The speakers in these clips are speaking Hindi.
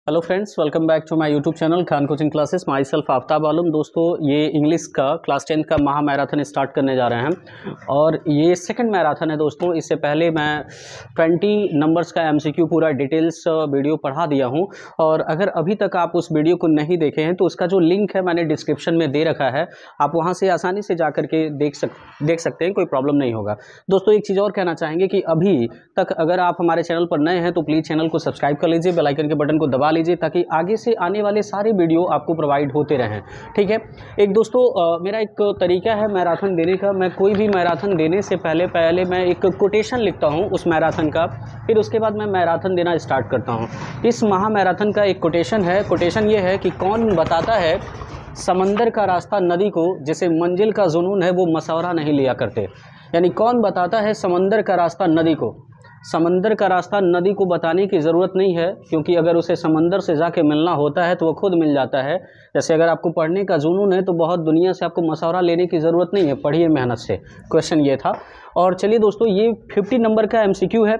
Hello friends, welcome back to my YouTube channel Khan coaching classes. Myself Aftab Alam. दोस्तों, ये इंग्लिश का क्लास 10 का महा मैराथन स्टार्ट करने जा रहे हैं और ये सेकंड मैराथन है। दोस्तों, इससे पहले मैं 20 नंबर्स का एमसीक्यू पूरा डिटेल्स वीडियो पढ़ा दिया हूं और अगर अभी तक आप उस वीडियो को नहीं देखे हैं तो उसका जो लिंक है मैंने डिस्क्रिप्शन में दे रखा है, आप वहाँ से आसानी से जा करके देख सकते हैं, कोई प्रॉब्लम नहीं होगा। दोस्तों, एक चीज़ और कहना चाहेंगे कि अभी तक अगर आप हमारे चैनल पर नए हैं तो प्लीज़ चैनल को सब्सक्राइब कर लीजिए, बेल आइकन के बटन को दबा लीजिए ताकि आगे से आने वाले सारे वीडियो आपको प्रोवाइड होते रहें। ठीक है। एक दोस्तों, मेरा एक तरीका है मैराथन देने का। मैं कोई भी मैराथन देने से पहले मैं एक कोटेशन लिखता हूं उस मैराथन का, फिर उसके बाद मैं मैराथन देना स्टार्ट करता हूं। इस महा मैराथन का एक कोटेशन है। कोटेशन ये है कि कौन बताता है समंदर का रास्ता नदी को, जिसे मंजिल का जुनून है वो मशवरा नहीं लिया करते। यानी कौन बताता है समंदर का रास्ता नदी को। समंदर का रास्ता नदी को बताने की ज़रूरत नहीं है, क्योंकि अगर उसे समंदर से जाके मिलना होता है तो वो खुद मिल जाता है। जैसे अगर आपको पढ़ने का जुनून है तो बहुत दुनिया से आपको मशवरा लेने की ज़रूरत नहीं है, पढ़िए मेहनत से। क्वेश्चन ये था। और चलिए दोस्तों, ये 50 नंबर का एमसीक्यू है,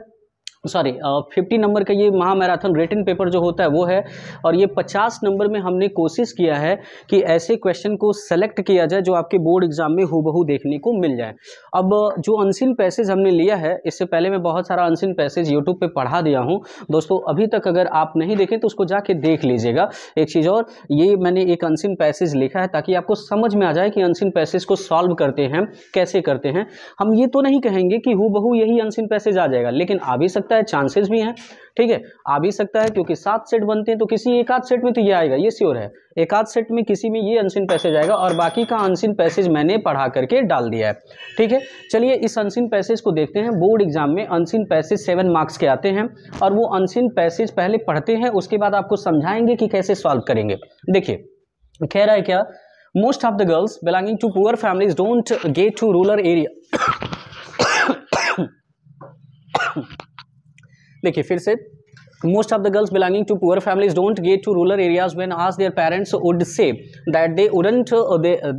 50 नंबर का ये महा मैराथन रिटन पेपर जो होता है वो है। और ये 50 नंबर में हमने कोशिश किया है कि ऐसे क्वेश्चन को सेलेक्ट किया जाए जो आपके बोर्ड एग्जाम में हूबहू देखने को मिल जाए। अब जो अनसीन पैसेज हमने लिया है, इससे पहले मैं बहुत सारा अनसीन पैसेज यूट्यूब पे पढ़ा दिया हूँ दोस्तों। अभी तक अगर आप नहीं देखें तो उसको जाके देख लीजिएगा। एक चीज़ और, ये मैंने एक अनसीन पैसेज लिखा है ताकि आपको समझ में आ जाए कि अनसीन पैसेज को सॉल्व करते हैं कैसे करते हैं। हम ये तो नहीं कहेंगे कि हूबहू यही अनसीन पैसेज आ जाएगा, लेकिन आ भी सकता है, चांसेस भी हैं। ठीक है, आ भी सकता है, क्योंकि 7 सेट बनते हैं तो किसी एक आध सेट में तो ये आएगा, ये श्योर है। एक आध सेट में किसी में ये अनसीन पैसेज आएगा और बाकी का अनसीन पैसेज मैंने पढ़ा करके डाल दिया है। ठीक है, चलिए इस अनसीन पैसेज को देखते हैं। बोर्ड एग्जाम में अनसीन पैसेज 7 मार्क्स के आते हैं और वो अनसीन पैसेज पहले पढ़ते हैं, उसके बाद आपको समझाएंगे कि कैसे सॉल्व करेंगे। देखिए, कह रहा है क्या, most of the girls belonging to poor families don't get to rural area. देखिए फिर से, most of the girls belonging to poor families don't get to rural areas when asked their parents would say that they wouldn't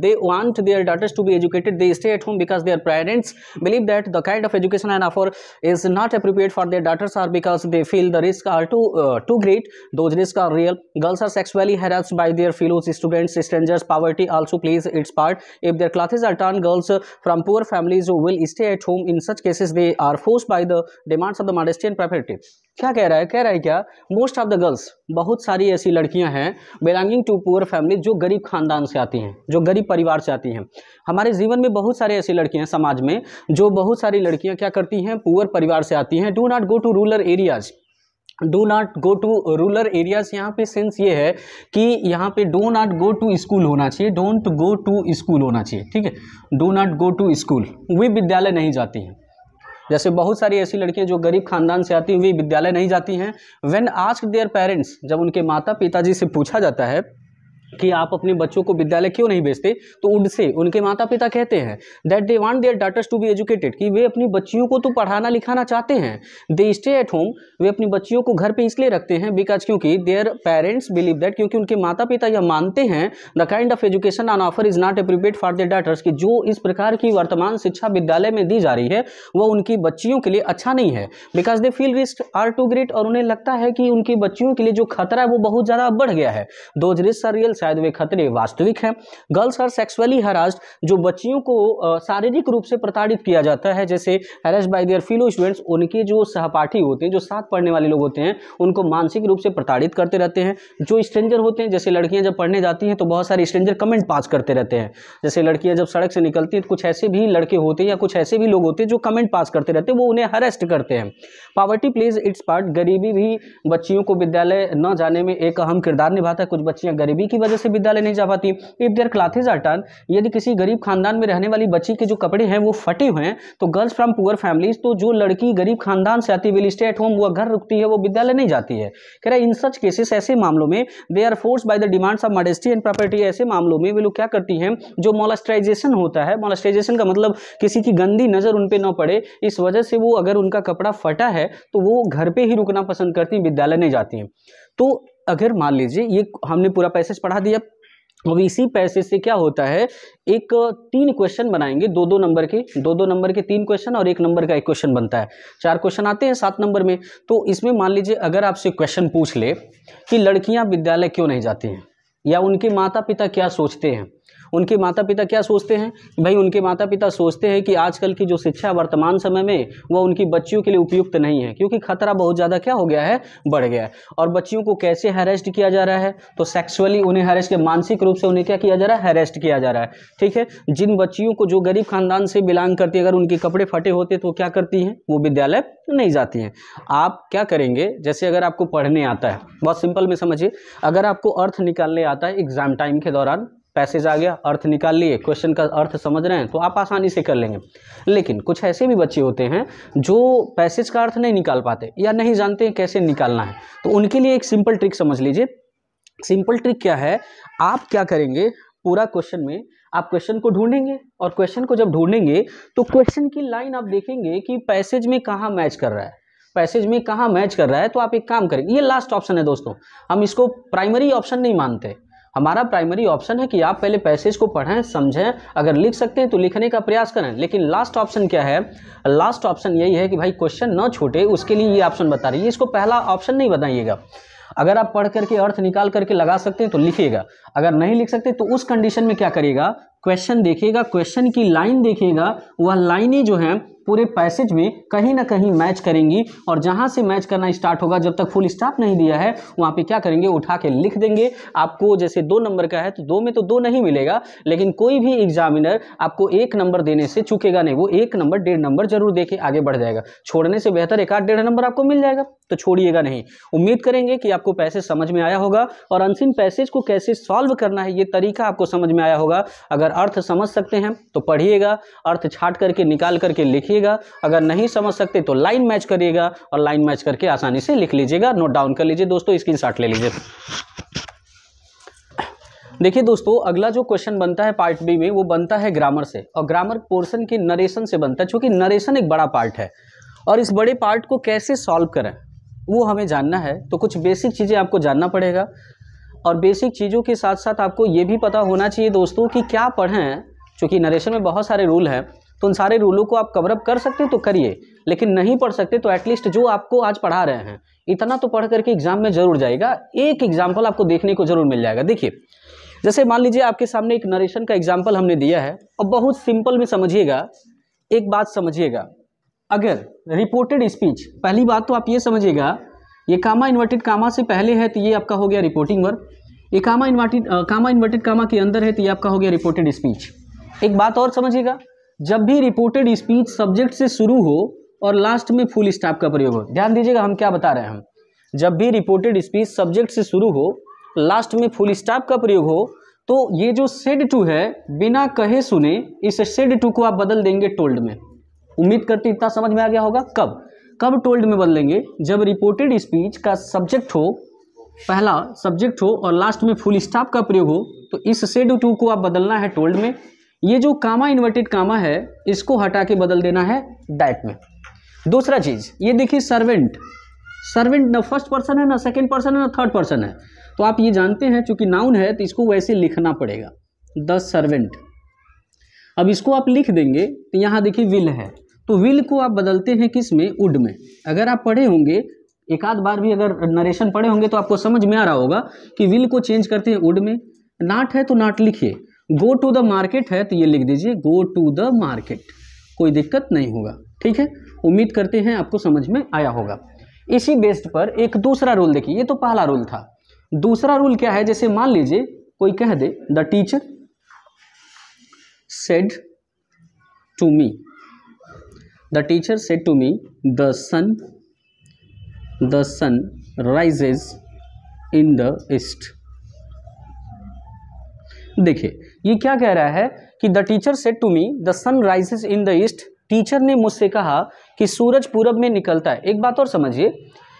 they want their daughters to be educated. They stay at home because their parents believe that the kind of education and offer is not appropriate for their daughters, or because they feel the risks are too great. Those risks are real. Girls are sexually harassed by their fellow students, strangers. Poverty also plays its part. If their clothes are torn, girls from poor families will stay at home. In such cases they are forced by the demands of the modesty and property. क्या कह रहा है, कह रहा है क्या, मोस्ट ऑफ द गर्ल्स, बहुत सारी ऐसी लड़कियां हैं बिलोंगिंग टू पुअर फैमिली, जो गरीब खानदान से आती हैं, जो गरीब परिवार से आती हैं। हमारे जीवन में बहुत सारे ऐसी लड़कियां हैं समाज में, जो बहुत सारी लड़कियां क्या करती हैं, पुअर परिवार से आती हैं। Do not go to rural areas, do not go to rural areas. यहाँ पे सेंस ये है कि यहाँ पे do not go to school होना चाहिए, डोंट गो टू स्कूल होना चाहिए। ठीक है, do not go to school, वे विद्यालय नहीं जाती हैं। जैसे बहुत सारी ऐसी लड़कियां जो गरीब खानदान से आती हैं, वे विद्यालय नहीं जाती हैं। व्हेन आस्क्ड देयर पेरेंट्स, जब उनके माता पिताजी से पूछा जाता है कि आप अपने बच्चों को विद्यालय क्यों नहीं भेजते, तो उनसे उनके माता पिता कहते हैं that they want their daughters to be educated, कि वे अपनी बच्चियों को तो पढ़ाना लिखाना चाहते हैं। दे स्टे एट होम, वे अपनी बच्चियों को घर पे इसलिए रखते हैं बिकॉज, क्योंकि देयर पेरेंट्स बिलीव दैट, क्योंकि उनके माता पिता यह मानते हैं the kind of education on offer is not appropriate for their daughters, कि जो इस प्रकार की वर्तमान शिक्षा विद्यालय में दी जा रही है वह उनकी बच्चियों के लिए अच्छा नहीं है। Because they feel risk are too great, और उन्हें लगता है कि उनकी बच्चियों के लिए जो खतरा है वो बहुत ज़्यादा बढ़ गया है। दोज रिस्क आर रियल, शायद वे खतरे वास्तविक हैं। गर्ल्स आर सेक्सुअली हरास्ड, जो बच्चियों को शारीरिक रूप से प्रताड़ित किया जाता है, जैसे harassed bye there fellow students, उनके जो सहपाठी होते हैं, जो साथ पढ़ने वाले लोग होते हैं, उनको मानसिक रूप से प्रताड़ित करते रहते हैं। जो स्ट्रेंजर होते हैं, जैसे लड़कियां जब पढ़ने जाती हैं तो बहुत सारे स्ट्रेंजर कमेंट पास करते रहते हैं। जैसे लड़कियां जब सड़क से निकलती हैं तो कुछ ऐसे भी लड़के होते हैं या कुछ ऐसे भी लोग होते हैं जो कमेंट पास करते रहते हैं, वो उन्हें हरेस्ट करते हैं। पॉवर्टी प्लेज इट्स पार्ट, गरीबी भी बच्चियों को विद्यालय न जाने में एक अहम किरदार निभाता है। कुछ बच्चियां गरीबी की वजह से विद्यालय नहीं जा पाती। If their clothes are torn, यदि किसी गरीब खानदान में रहने वाली बच्ची के जो कपड़े हैं वो फटे हुए हैं, तो गर्ल्स फ्रॉम पुअर फैमिलीज, तो जो लड़की गरीब खानदान से आती है, विल स्टे एट होम, वो घर रुकती है, वो विद्यालय नहीं जाती है। कह रहा है इन सच केसेस, ऐसे मामलों में they are forced by the demands of modesty and property, ऐसे मामलों में वे लोग क्या करती हैं, जो मोलेस्टाइजेशन होता है, मोलेस्टाइजेशन का मतलब किसी की गंदी नजर उन पे न पड़े, इस वजह से वो अगर उनका कपड़ा फटा है तो वो घर पे ही रुकना पसंद करती हैं, विद्यालय नहीं जाती हैं। तो अगर मान लीजिए ये हमने पूरा पैसेज पढ़ा दिया, अब इसी पैसे से क्या होता है, एक 3 क्वेश्चन बनाएंगे, 2-2 नंबर के, 2-2 नंबर के 3 क्वेश्चन और 1 नंबर का 1 क्वेश्चन बनता है। 4 क्वेश्चन आते हैं 7 नंबर में। तो इसमें मान लीजिए अगर आपसे क्वेश्चन पूछ ले कि लड़कियां विद्यालय क्यों नहीं जाती हैं, या उनके माता पिता क्या सोचते हैं, उनके माता पिता क्या सोचते हैं भाई, उनके माता पिता सोचते हैं कि आजकल की जो शिक्षा वर्तमान समय में वह उनकी बच्चियों के लिए उपयुक्त नहीं है, क्योंकि खतरा बहुत ज़्यादा क्या हो गया है, बढ़ गया है। और बच्चियों को कैसे हैरेस्ट किया जा रहा है, तो सेक्सुअली उन्हें हैरेस्ट किया, मानसिक रूप से उन्हें क्या किया जा रहा है, हैरेस्ट किया जा रहा है। ठीक है, जिन बच्चियों को जो गरीब खानदान से बिलोंग करती है, अगर उनके कपड़े फटे होते तो क्या करती हैं, वो विद्यालय नहीं जाती हैं। आप क्या करेंगे, जैसे अगर आपको पढ़ने आता है, बहुत सिंपल में समझिए, अगर आपको अर्थ निकालने आता है एग्जाम टाइम के दौरान, पैसेज आ गया, अर्थ निकाल लिए, क्वेश्चन का अर्थ समझ रहे हैं तो आप आसानी से कर लेंगे। लेकिन कुछ ऐसे भी बच्चे होते हैं जो पैसेज का अर्थ नहीं निकाल पाते या नहीं जानते हैं कैसे निकालना है, तो उनके लिए एक सिंपल ट्रिक समझ लीजिए। सिंपल ट्रिक क्या है, आप क्या करेंगे, पूरा क्वेश्चन में आप क्वेश्चन को ढूंढेंगे, और क्वेश्चन को जब ढूंढेंगे तो क्वेश्चन की लाइन आप देखेंगे कि पैसेज में कहाँ मैच कर रहा है, पैसेज में कहाँ मैच कर रहा है। तो आप एक काम करेंगे, ये लास्ट ऑप्शन है दोस्तों, हम इसको प्राइमरी ऑप्शन नहीं मानते। हमारा प्राइमरी ऑप्शन है कि आप पहले पैसेज को पढ़ें, समझें, अगर लिख सकते हैं तो लिखने का प्रयास करें। लेकिन लास्ट ऑप्शन क्या है, लास्ट ऑप्शन यही है कि भाई क्वेश्चन ना छूटे, उसके लिए ये ऑप्शन बता रही है, इसको पहला ऑप्शन नहीं बताइएगा। अगर आप पढ़ करके अर्थ निकाल करके लगा सकते हैं तो लिखिएगा, अगर नहीं लिख सकते तो उस कंडीशन में क्या करिएगा, क्वेश्चन देखिएगा, क्वेश्चन की लाइन देखिएगा, वह लाइनें जो हैं पूरे पैसेज में कहीं ना कहीं मैच करेंगी, और जहां से मैच करना स्टार्ट होगा, जब तक फुल स्टॉप नहीं दिया है वहां पे क्या करेंगे, उठा के लिख देंगे। आपको जैसे 2 नंबर का है तो 2 में तो 2 नहीं मिलेगा, लेकिन कोई भी एग्जामिनर आपको 1 नंबर देने से चूकेगा नहीं, वो 1 नंबर 1.5 नंबर जरूर देके आगे बढ़ जाएगा। छोड़ने से बेहतर 1-1.5 नंबर आपको मिल जाएगा, तो छोड़िएगा नहीं। उम्मीद करेंगे कि आपको पैसेज समझ में आया होगा, और अनसीन पैसेज को कैसे सॉल्व करना है ये तरीका आपको समझ में आया होगा। अगर अर्थ समझ सकते हैं तो पढ़िएगा, अर्थ छाट करके निकाल करके लिखिएगा, अगर नहीं समझ सकते तो लाइन मैच करिएगा, और लाइन मैच करके आसानी से लिख लीजिएगा, नोट डाउन कर लीजिए दोस्तों, स्क्रीनशॉट ले लीजिए। देखिए दोस्तों, अगला जो क्वेश्चन बनता है पार्ट बी में, वो बनता है ग्रामर से, और ग्रामर पोर्शन के नरेशन से बनता है, क्योंकि नरेशन एक बड़ा पार्ट है, और इस बड़े पार्ट को कैसे सॉल्व करें वो हमें जानना है। तो कुछ बेसिक चीज़ें आपको जानना पड़ेगा, और बेसिक चीज़ों के साथ साथ आपको ये भी पता होना चाहिए दोस्तों कि क्या पढ़ें, क्योंकि नरेशन में बहुत सारे रूल हैं, तो उन सारे रूलों को आप कवर अप कर सकते हैं तो करिए, लेकिन नहीं पढ़ सकते तो एटलीस्ट जो आपको आज पढ़ा रहे हैं इतना तो पढ़ करके एग्जाम में जरूर जाएगा। एक एग्जाम्पल आपको देखने को जरूर मिल जाएगा। देखिए, जैसे मान लीजिए आपके सामने एक नरेशन का एग्जाम्पल हमने दिया है, और बहुत सिंपल में समझिएगा, एक बात समझिएगा, अगर रिपोर्टेड स्पीच, पहली बात तो आप ये समझिएगा, ये कामा इन्वर्टेड कामा से पहले है तो ये आपका हो गया रिपोर्टिंग वर्ब, ये कामा इन्वर्टेड कामा के अंदर है तो ये आपका हो गया रिपोर्टेड स्पीच। एक बात और समझिएगा, जब भी रिपोर्टेड स्पीच सब्जेक्ट से शुरू हो और लास्ट में फुल स्टॉप का प्रयोग हो, ध्यान दीजिएगा हम क्या बता रहे हैं, हम जब भी रिपोर्टेड स्पीच सब्जेक्ट से शुरू हो लास्ट में फुल स्टॉप का प्रयोग हो, तो ये जो सेड टू है बिना कहे सुने, इस सेड टू को आप बदल देंगे टोल्ड में। उम्मीद करते इतना समझ में आ गया होगा। कब टोल्ड में बदलेंगे, जब रिपोर्टेड स्पीच का सब्जेक्ट हो, पहला सब्जेक्ट हो और लास्ट में फुल स्टॉप का प्रयोग हो, तो इस सेड टू को आप बदलना है टोल्ड में। ये जो कामा इन्वर्टेड कामा है इसको हटा के बदल देना है दैट में। दूसरा चीज ये देखिए, सर्वेंट ना फर्स्ट पर्सन है, ना सेकंड पर्सन है, ना थर्ड पर्सन है, तो आप ये जानते हैं चूंकि नाउन है तो इसको वैसे लिखना पड़ेगा, द सर्वेंट। अब इसको आप लिख देंगे तो यहाँ देखिए विल है, तो विल को आप बदलते हैं किस में, वुड में। अगर आप पढ़े होंगे एक आध बार भी, अगर नरेशन पढ़े होंगे तो आपको समझ में आ रहा होगा कि विल को चेंज करते हैं वुड में। नॉट है तो नॉट लिखिए, गो टू द मार्केट है तो ये लिख दीजिए गो टू द मार्केट, कोई दिक्कत नहीं होगा। ठीक है, उम्मीद करते हैं आपको समझ में आया होगा। इसी बेस्ड पर एक दूसरा रूल देखिए, ये तो पहला रूल था। दूसरा रूल क्या है, जैसे मान लीजिए कोई कह दे the teacher said to me, the teacher said to me the sun rises in the east. देखिए ये क्या कह रहा है कि the teacher said to me the sun rises in the east, teacher ने मुझसे कहा कि सूरज पूरब में निकलता है। एक बात और समझिए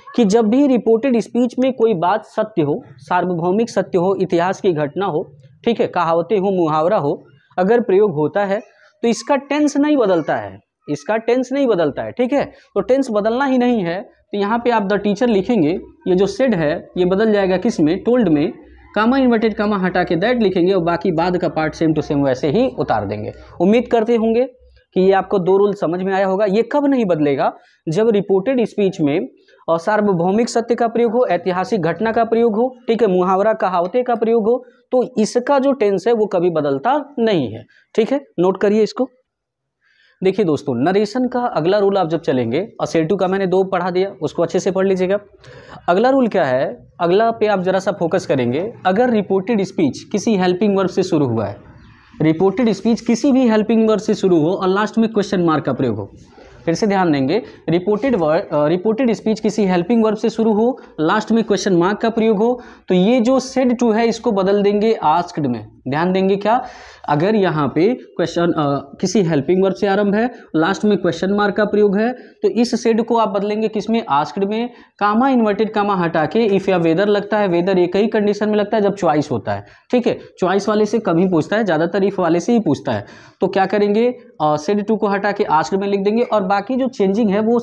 कि जब भी रिपोर्टेड स्पीच में कोई बात सत्य हो, सार्वभौमिक सत्य हो, इतिहास की घटना हो, ठीक है, कहावतें हो, मुहावरा हो, अगर प्रयोग होता है तो इसका टेंस नहीं बदलता है, इसका टेंस नहीं बदलता है। ठीक है, तो टेंस बदलना ही नहीं है तो यहाँ पे आप द टीचर लिखेंगे, ये जो सेड है ये बदल जाएगा किस में, टोल्ड में। कामा इन्वर्टेड कामा हटा के दैट लिखेंगे और बाकी बाद का पार्ट सेम टू सेम वैसे ही उतार देंगे। उम्मीद करते होंगे कि ये आपको 2 रूल समझ में आया होगा। ये कब नहीं बदलेगा? जब रिपोर्टेड स्पीच में और सार्वभौमिक सत्य का प्रयोग हो, ऐतिहासिक घटना का प्रयोग हो, ठीक है, मुहावरा कहावते का प्रयोग हो, तो इसका जो टेंस है वो कभी बदलता नहीं है। ठीक है, नोट करिए इसको। देखिए दोस्तों, नरेशन का अगला रूल आप जब चलेंगे, असर्टिव का मैंने 2 पढ़ा दिया, उसको अच्छे से पढ़ लीजिएगा। अगला रूल क्या है, अगला पे आप जरा सा फोकस करेंगे। अगर रिपोर्टेड स्पीच किसी हेल्पिंग वर्ब से शुरू हुआ है, रिपोर्टेड स्पीच किसी भी हेल्पिंग वर्ब से शुरू हो और लास्ट में क्वेश्चन मार्क का प्रयोग हो, फिर से ध्यान देंगे, रिपोर्टेड स्पीच किसी हेल्पिंग वर्ब से शुरू हो, लास्ट में क्वेश्चन मार्क का प्रयोग हो, तो ये जो सेड टू है इसको बदल देंगे आस्क्ड में। ध्यान देंगे क्या, अगर यहाँ पे क्वेश्चन किसी हेल्पिंग वर्ब से आरंभ है, लास्ट में क्वेश्चन मार्क का प्रयोग है, तो इस सेड को आप बदलेंगे किसमें? आस्क्ड में। कामा इन्वर्टेड कामा हटा के इफ या वेदर लगता है, वेदर एक ही कंडीशन में लगता है जब चॉइस होता है। ठीक है, चॉइस वाले से कम ही पूछता है, ज़्यादातर इफ वाले से ही पूछता है। तो क्या करेंगे, सेड टू को हटा के आस्क्ड में लिख देंगे और बाकी जो चेंजिंग है वो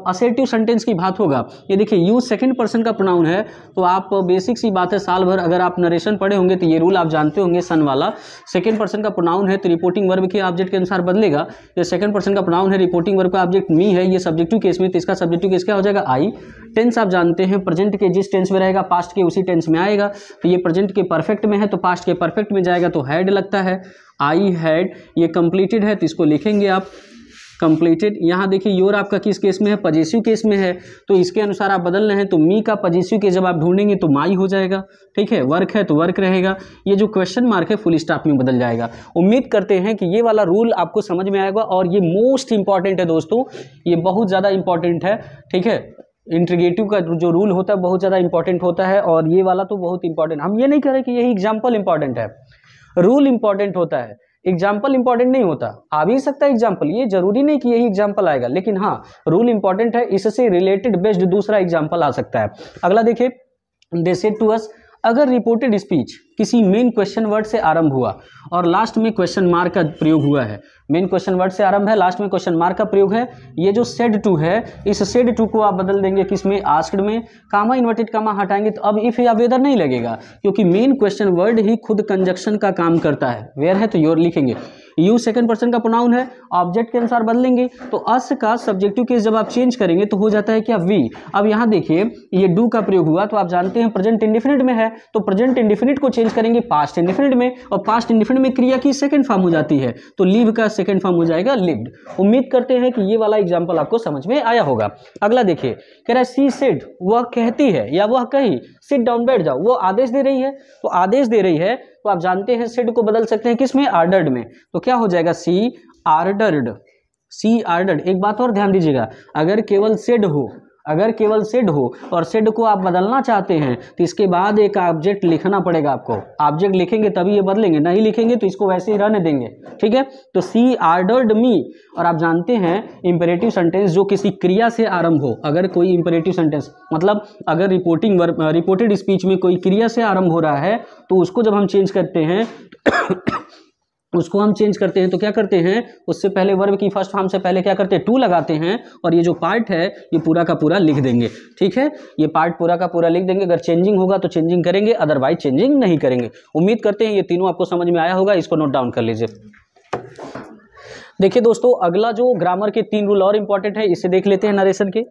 असर्टिव सेंटेंस की बात होगा। ये देखिए यूज सेकंड पर्सन का प्रोनाउन है, तो आप बेसिक सी बात है, साल भर अगर आप नरेशन पढ़े होंगे तो ये रूल आप जानते होंगे, सन वाला। सेकंड पर्सन का प्रोनाउन है तो रिपोर्टिंग वर्ब के ऑब्जेक्ट के अनुसार बदलेगा। ये सेकंड पर्सन का प्रोनाउन है, रिपोर्टिंग वर्ब का ऑब्जेक्ट मी है, ये सब्जेक्टिव केस में, तो इसका सब्जेक्टिव केस क्या हो जाएगा? आई। टेंस आप जानते हैं, प्रेजेंट के जिस टेंस में रहेगा पास्ट के उसी टेंस में आएगा, तो ये प्रेजेंट के परफेक्ट में है तो पास्ट के परफेक्ट में जाएगा, तो हैड लगता है, आई हैड। ये कंप्लीटेड है तो इसको लिखेंगे आप कंप्लीटेड। यहाँ देखिए योर आपका किस केस में है? पजेसिव केस में है, तो इसके अनुसार आप बदल रहे हैं, तो मी का पजेसिव केस जब आप ढूंढेंगे तो माई हो जाएगा। ठीक है, वर्क है तो वर्क रहेगा, ये जो क्वेश्चन मार्क है फुल स्टॉप में बदल जाएगा। उम्मीद करते हैं कि ये वाला रूल आपको समझ में आएगा और ये मोस्ट इंपॉर्टेंट है दोस्तों, ये बहुत ज़्यादा इंपॉर्टेंट है। ठीक है, इंट्रीगेटिव का जो रूल होता है बहुत ज़्यादा इंपॉर्टेंट होता है और ये वाला तो बहुत इंपॉर्टेंट। हम ये नहीं कह रहे कि यही एग्जाम्पल इंपॉर्टेंट है, रूल इंपॉर्टेंट होता है, एग्जाम्पल इंपॉर्टेंट नहीं होता। आ भी सकता है एग्जाम्पल, ये जरूरी नहीं कि यही एग्जाम्पल आएगा, लेकिन हाँ रूल इंपॉर्टेंट है, इससे रिलेटेड बेस्ड दूसरा एग्जाम्पल आ सकता है। अगला देखिए, दे सेड टू अस, अगर रिपोर्टेड स्पीच किसी मेन क्वेश्चन वर्ड से आरंभ हुआ और लास्ट में क्वेश्चन मार्क का प्रयोग हुआ है, मेन क्वेश्चन वर्ड से आरंभ है, लास्ट में क्वेश्चन मार्क का प्रयोग है, ये जो सेड टू है, इस सेड टू को आप बदल देंगे किसमें? आस्क्ड में। कामा इन्वर्टेड कामा हटाएंगे तो अब इफ या वेदर नहीं लगेगा, क्योंकि मेन क्वेश्चन वर्ड ही खुद कंजक्शन का काम करता है। वेयर है तो योर लिखेंगे। यू सेकंड पर्सन का प्रोनाउन है, ऑब्जेक्ट के अनुसार बदलेंगे, तो अस का सब्जेक्टिव केस जब आप चेंज करेंगे तो हो जाता है क्या? वी। अब यहाँ देखिए ये डू का प्रयोग हुआ, तो आप जानते हैं प्रेजेंट इंडेफिनिट में है, तो प्रेजेंट इंडेफिनिट को चेंज करेंगे पास्ट इंडेफिनिट में, और पास्ट इंडेफिनिट में क्रिया की सेकंड फॉर्म हो जाती है, तो लीव का सेकंड फॉर्म हो जाएगा लिव्ड। उम्मीद करते हैं कि ये वाला एग्जाम्पल आपको समझ में आया होगा। अगला देखिए, कह रहा है सी सेड, वह कहती है या वह कही, सिट डाउन बैठ जाओ, वो आदेश दे रही है, तो आदेश दे रही है तो आप जानते हैं सेड को बदल सकते हैं किसमें? आर्डर्ड में, तो क्या हो जाएगा? सी आर्डर्ड। सी आर्डर्ड। एक बात और ध्यान दीजिएगा, अगर केवल सेड हो, अगर केवल सेड हो और सेड को आप बदलना चाहते हैं तो इसके बाद एक ऑब्जेक्ट लिखना पड़ेगा आपको, ऑब्जेक्ट लिखेंगे तभी ये बदलेंगे, नहीं लिखेंगे तो इसको वैसे ही रहने देंगे। ठीक है, तो सी आर्डर्ड मी, और आप जानते हैं इंपेरेटिव सेंटेंस जो किसी क्रिया से आरंभ हो, अगर कोई इंपेरेटिव सेंटेंस मतलब अगर रिपोर्टेड स्पीच में कोई क्रिया से आरंभ हो रहा है तो उसको जब हम चेंज करते हैं उसको हम चेंज करते हैं तो क्या करते हैं, उससे पहले वर्ब की फर्स्ट फॉर्म से पहले क्या करते हैं? टू लगाते हैं, और ये जो पार्ट है ये पूरा का पूरा लिख देंगे। ठीक है, ये पार्ट पूरा का पूरा लिख देंगे, अगर चेंजिंग होगा तो चेंजिंग करेंगे, अदरवाइज चेंजिंग नहीं करेंगे। उम्मीद करते हैं ये तीनों आपको समझ में आया होगा, इसको नोट डाउन कर लीजिए। देखिए दोस्तों, अगला जो ग्रामर के 3 रूल और इंपॉर्टेंट है, इसे देख लेते हैं नरेशन के,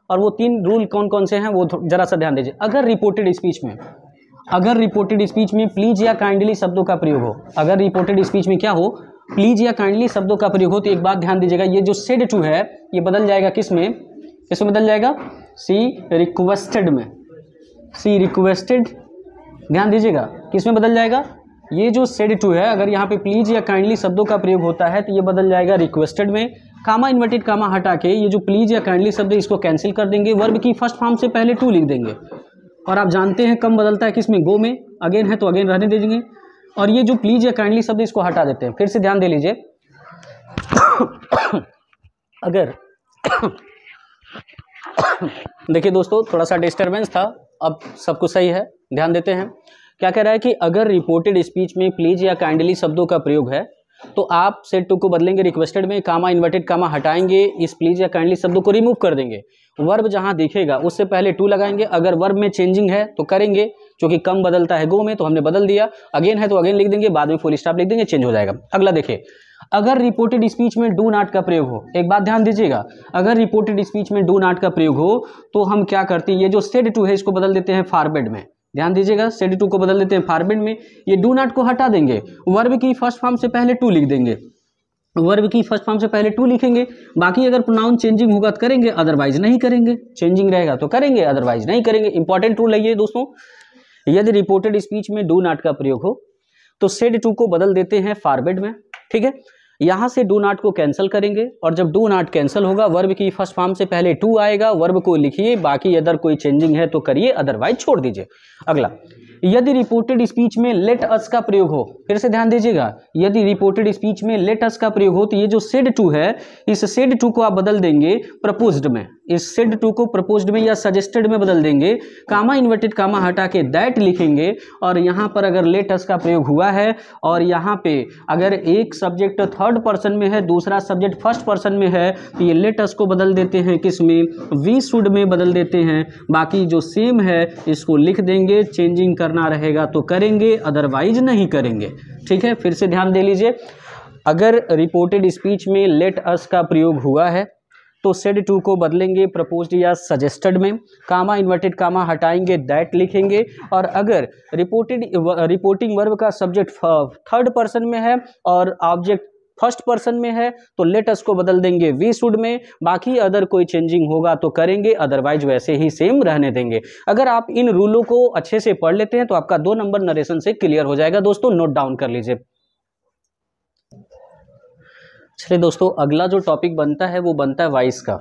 और वो 3 रूल कौन कौन से हैं वो जरा सा ध्यान दीजिए। अगर रिपोर्टेड स्पीच में प्लीज या काइंडली शब्दों का प्रयोग हो, अगर रिपोर्टेड स्पीच में क्या हो? प्लीज या काइंडली शब्दों का प्रयोग हो, तो एक बात ध्यान दीजिएगा, ये जो सेड टू है ये बदल जाएगा किसमें? किसमें बदल जाएगा? सी रिक्वेस्टेड में। सी रिक्वेस्टेड, ध्यान दीजिएगा, किसमें बदल जाएगा? ये जो सेड टू है, अगर यहाँ पे प्लीज या काइंडली शब्दों का प्रयोग होता है तो ये बदल जाएगा रिक्वेस्टेड में। कामा इन्वर्टेड कामा हटा के ये जो प्लीज या काइंडली शब्द है इसको कैंसिल कर देंगे, वर्ब की फर्स्ट फॉर्म से पहले टू लिख देंगे, और आप जानते हैं कम बदलता है किसमें? गो में। अगेन है तो अगेन रहने दीजिए, और ये जो प्लीज या काइंडली शब्द इसको हटा देते हैं। फिर से ध्यान दे लीजिए, अगर देखिए दोस्तों थोड़ा सा डिस्टर्बेंस था, अब सब कुछ सही है, ध्यान देते हैं। क्या कह रहा है कि अगर रिपोर्टेड स्पीच में प्लीज या काइंडली शब्दों का प्रयोग है तो आप सेड टू को बदलेंगे रिक्वेस्टेड में, कामा इन्वर्टेड कामा हटाएंगे, इस प्लीज या काइंडली शब्दों को रिमूव कर देंगे, वर्ब जहां दिखेगा उससे पहले टू लगाएंगे, अगर वर्ब में चेंजिंग है तो करेंगे, क्योंकि कम बदलता है गो में, तो हमने बदल दिया। अगेन है तो अगेन लिख देंगे, बाद में फुल स्टॉप लिख देंगे, चेंज हो जाएगा। अगला देखिए, अगर रिपोर्टेड स्पीच में डू नॉट का प्रयोग हो, एक बात ध्यान दीजिएगा, अगर रिपोर्टेड स्पीच में डू नॉट का प्रयोग हो तो हम क्या करते हैं, ये जो सेड टू है इसको बदल देते हैं फॉरवर्ड में। ध्यान दीजिएगा, सेड टू को बदल देते हैं फॉरवर्ड में। ये डू नॉट को हटा देंगे, वर्ब की फर्स्ट फॉर्म से पहले टू लिख देंगे, वर्ब की फर्स्ट फॉर्म से पहले टू लिखेंगे। बाकी अगर प्रोनाउन चेंजिंग होगा तो करेंगे, अदरवाइज नहीं करेंगे। चेंजिंग रहेगा तो करेंगे, अदरवाइज नहीं करेंगे। इंपॉर्टेंट रूल है ये दोस्तों। यदि रिपोर्टेड स्पीच में डू नॉट का प्रयोग हो तो सेड टू को बदल देते हैं फॉरवर्ड में, ठीक है। यहां से डू नॉट को कैंसिल करेंगे, और जब डू नॉट कैंसिल होगा वर्ब की फर्स्ट फॉर्म से पहले टू आएगा, वर्ब को लिखिए, बाकी अदर कोई चेंजिंग है तो करिए, अदरवाइज छोड़ दीजिए। अगला, यदि रिपोर्टेड स्पीच में लेट अस का प्रयोग हो, फिर से ध्यान दीजिएगा, यदि रिपोर्टेड स्पीच में लेट अस का प्रयोग हो तो ये जो सेड टू है, इस सेड टू को आप बदल देंगे प्रपोज्ड में, इस सेड टू को प्रपोज्ड में या सजेस्टेड में बदल देंगे, कामा इन्वर्टेड कामा हटा के दैट लिखेंगे, और यहाँ पर अगर लेट अस का प्रयोग हुआ है और यहाँ पे अगर एक सब्जेक्ट थर्ड पर्सन में है, दूसरा सब्जेक्ट फर्स्ट पर्सन में है, तो ये लेट अस को बदल देते हैं किसमें, वी शुड में बदल देते हैं। बाकी जो सेम है इसको लिख देंगे, चेंजिंग करना रहेगा तो करेंगे, अदरवाइज नहीं करेंगे, ठीक है। फिर से ध्यान दे लीजिए, अगर रिपोर्टेड स्पीच में लेट अस का प्रयोग हुआ है तो सेड टू को बदलेंगे प्रपोज्ड या सजेस्टेड में, कामा इन्वर्टेड कामा हटाएंगे, दैट लिखेंगे, और अगर रिपोर्टिंग वर्ब का सब्जेक्ट थर्ड पर्सन में है और ऑब्जेक्ट फर्स्ट पर्सन में है तो लेट अस को बदल देंगे वी शुड में। बाकी अदर कोई चेंजिंग होगा तो करेंगे, अदरवाइज वैसे ही सेम रहने देंगे। अगर आप इन रूलों को अच्छे से पढ़ लेते हैं तो आपका 2 नंबर नरेशन से क्लियर हो जाएगा दोस्तों, नोट डाउन कर लीजिए। चलिए दोस्तों, अगला जो टॉपिक बनता है वो बनता है वाइस का,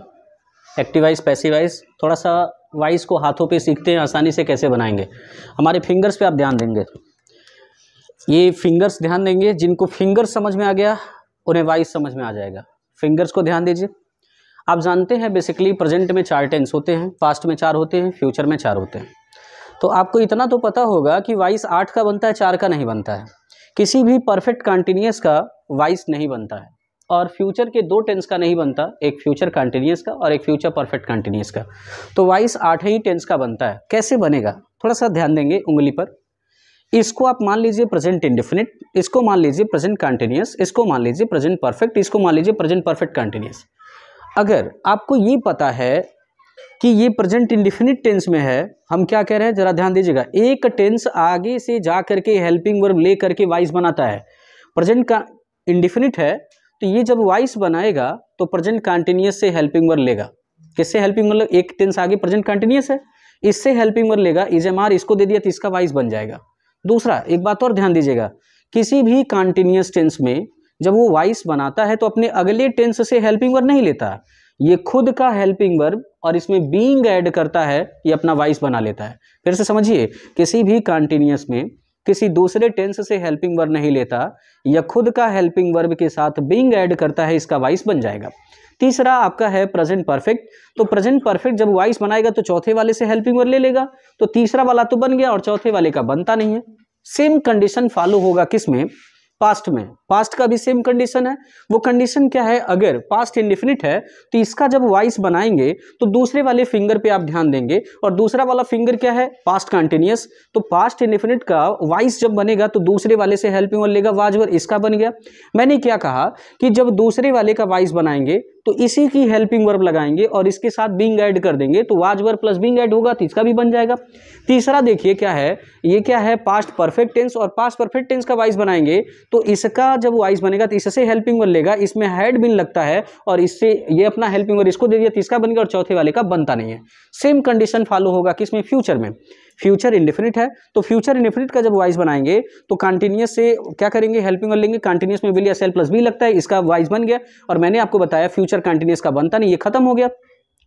एक्टिव वाइस, पैसिव वाइस। थोड़ा सा वाइस को हाथों पे सीखते हैं आसानी से कैसे बनाएंगे। हमारे फिंगर्स पे आप ध्यान देंगे, ये फिंगर्स ध्यान देंगे, जिनको फिंगर्स समझ में आ गया उन्हें वाइस समझ में आ जाएगा। फिंगर्स को ध्यान दीजिए। आप जानते हैं बेसिकली प्रेजेंट में 4 टेंस होते हैं, पास्ट में 4 होते हैं, फ्यूचर में 4 होते हैं। तो आपको इतना तो पता होगा कि वाइस 8 का बनता है, 4 का नहीं बनता है। किसी भी परफेक्ट कंटिन्यूअस का वाइस नहीं बनता है, और फ्यूचर के 2 टेंस का नहीं बनता, एक फ्यूचर कंटिन्यूअस का और एक फ्यूचर परफेक्ट कंटिन्यूअस का। तो वाइस 8 ही टेंस का बनता है। कैसे बनेगा थोड़ा सा ध्यान देंगे उंगली पर। इसको आप मान लीजिए प्रेजेंट इंडेफिनिट, इसको मान लीजिए प्रेजेंट कंटिन्यूअस, इसको मान लीजिए प्रेजेंट परफेक्ट, इसको मान लीजिए प्रेजेंट परफेक्ट कंटिन्यूअस। अगर आपको ये पता है कि ये प्रेजेंट इंडेफिनिट टेंस में है, हम क्या कह रहे हैं जरा ध्यान दीजिएगा, एक टेंस आगे से जा करके हेल्पिंग वर्ब ले करके वाइस बनाता है। प्रेजेंट का इंडेफिनिट है तो ये जब वाइस बनाएगा तो प्रेजेंट कंटिन्यूअस से हेल्पिंग वर्ब लेगा। किससे हेल्पिंग वर्ब? एक टेंस आगे प्रेजेंट कंटिन्यूअस है, इससे हेल्पिंग वर्ब लेगा, इजएमआर इसको दे दिया तो इसका वाइस बन जाएगा। दूसरा एक बात और ध्यान दीजिएगा, किसी भी कंटिन्यूअस टेंस में जब वो वाइस बनाता है तो अपने अगले टेंस से हेल्पिंग वर्ब नहीं लेता, ये खुद का हेल्पिंग वर्ब और इसमें बीइंग ऐड करता है, ये अपना वाइस बना लेता है। फिर से समझिए, किसी भी कंटिन्यूअस में किसी दूसरे टेंस से हेल्पिंग वर्ब नहीं लेता, यह खुद का हेल्पिंग वर्ब के साथ बीइंग ऐड करता है, इसका वाइस बन जाएगा। तीसरा आपका है प्रेजेंट परफेक्ट, तो प्रेजेंट परफेक्ट जब वाइस बनाएगा तो चौथे वाले से हेल्पिंग वर्ब ले लेगा, तो तीसरा वाला तो बन गया और चौथे वाले का बनता नहीं है। सेम कंडीशन फॉलो होगा किसमें? पास्ट में। पास्ट का भी सेम कंडीशन है। वो कंडीशन क्या है? अगर पास्ट इंडेफिनिट है तो इसका जब वाइस बनाएंगे तो दूसरे वाले फिंगर पे आप ध्यान देंगे, और दूसरा वाला फिंगर क्या है? Past continuous. तो पास्ट इंडेफिनिट का वाइस जब बनेगा तो दूसरे वाले से हेल्पिंग वर्ब लेगा, वाज वर्ब, इसका बन गया। मैंने क्या कहा कि जब दूसरे वाले का वाइस बनाएंगे तो इसी की हेल्पिंग वर्ब लगाएंगे और इसके साथ बीइंग ऐड कर देंगे, तो was verb plus being add होगा तो इसका भी बन जाएगा। तीसरा देखिए क्या है, ये क्या है? पास्ट परफेक्ट टेंस, और पास्ट परफेक्ट टेंस का वाइस बनाएंगे तो इसका जब वाइस बनेगा तो इससे हेल्पिंग वर्ब लेगा, इसमें हैड बीन लगता है और इससे ये अपना हेल्पिंग वर्ब इसको दे दिया तो इसका बन गया, और चौथे वाले का बनता नहीं है। सेम कंडीशन फॉलो होगा किसमें? फ्यूचर में। फ्यूचर इंडेफिनिट है तो फ्यूचर इंडेफिनिट का जब वाइस बनाएंगे तो कंटिन्यूअस से क्या करेंगे? हेल्पिंग वर्ब लेंगे, कंटिन्यूअस में विल या सेल प्लस बी लगता है, इसका वाइस बन गया। और मैंने आपको बताया फ्यूचर कंटिन्यूअस का बनता नहीं, ये खत्म हो गया।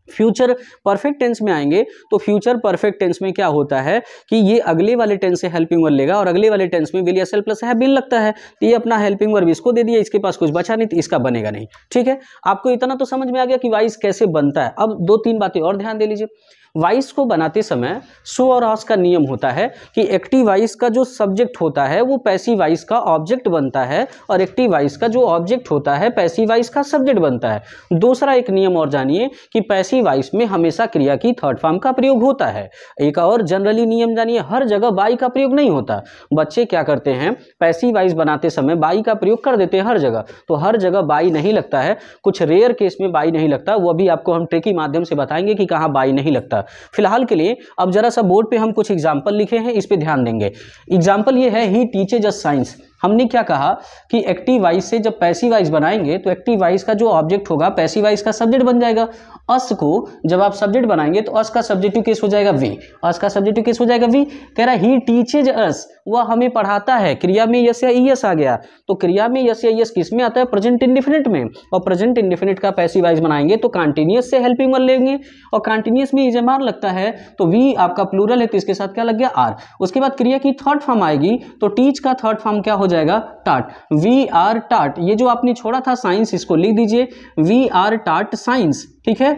फ्यूचर परफेक्ट टेंस में आएंगे तो फ्यूचर परफेक्ट टेंस में क्या होता है कि ये अगले वाले टेंस से हेल्पिंग वर्ब लेगा, और अगले वाले टेंस में विल या सेल प्लस है बीन लगता है, तो ये अपना हेल्पिंग वर्ब इसको दे दिया, इसके पास कुछ बचा नहीं तो इसका बनेगा नहीं। ठीक है, आपको इतना तो समझ में आ गया कि वाइस कैसे बनता है। अब 2-3 बातें और ध्यान दे लीजिए। वाइस को बनाते समय सो और आस का नियम होता है कि एक्टिव वाइस का जो सब्जेक्ट होता है वो पैसिव वाइस का ऑब्जेक्ट बनता है और एक्टिव वाइस का जो ऑब्जेक्ट होता है पैसिव वाइस का सब्जेक्ट बनता है। दूसरा एक नियम और जानिए कि पैसिव वाइस में हमेशा क्रिया की थर्ड फॉर्म का प्रयोग होता है। एक और जनरली नियम जानिए, हर जगह बाई का प्रयोग नहीं होता। बच्चे क्या करते हैं, पैसिव वाइस बनाते समय बाई का प्रयोग कर देते हैं हर जगह, तो हर जगह बाई नहीं लगता है, कुछ रेयर केस में बाई नहीं लगता, वो भी आपको हम ट्रिक के माध्यम से बताएंगे कि कहाँ बाई नहीं लगता। फिलहाल के लिए अब जरा सा बोर्ड पे हम कुछ एग्जाम्पल लिखे हैं, इस पे ध्यान देंगे। एग्जाम्पल ये है, ही टीचेज अस साइंस। हमने क्या कहा कि एक्टिव वाइस से जब पैसिव वाइस बनाएंगे तो एक्टिव वाइस का जो ऑब्जेक्ट होगा पैसिव वाइस का सब्जेक्ट बन जाएगा। अस को जब आप सब्जेक्ट बनाएंगे तो अस का सब्जेक्टिव केस हो जाएगा वी, अस का सब्जेक्टिव केस हो जाएगा वी। कह रहा ही टीचेज अस, वह हमें पढ़ाता है। क्रिया में यस या ईएस आ गया, तो क्रिया में यस या ईएस किस में आता है, प्रेजेंट इंडेफिनिट में, और प्रेजेंट इंडेफिनिट का पैसिव वाइस बनाएंगे तो कंटीन्यूअस से हेल्पिंग वर्ब लेंगे, और कंटीन्यूअस में इजमार लगता है तो वी आपका प्लूरल है तो इसके साथ क्या लग गया, आर। उसके बाद क्रिया की थर्ड फॉर्म आएगी तो टीच का थर्ड फॉर्म क्या हो जाएगा, टाट। वी आर टाट, ये जो आपने छोड़ा था साइंस इसको लिख दीजिए, वी आर टाट साइंस, ठीक है।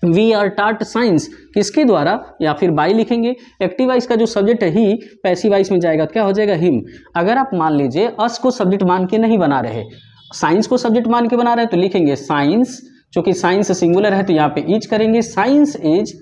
वी आर टाट साइंस किसके द्वारा, या फिर बाई लिखेंगे। एक्टिव वाइस का जो सब्जेक्ट है ही पैसिव वाइस में जाएगा तो क्या हो जाएगा, हिम। अगर आप मान लीजिए अस को सब्जेक्ट मान के नहीं बना रहे, साइंस को सब्जेक्ट मान के बना रहे तो लिखेंगे साइंस, क्योंकि साइंस सिंगुलर है तो यहाँ पे इज करेंगे, साइंस इज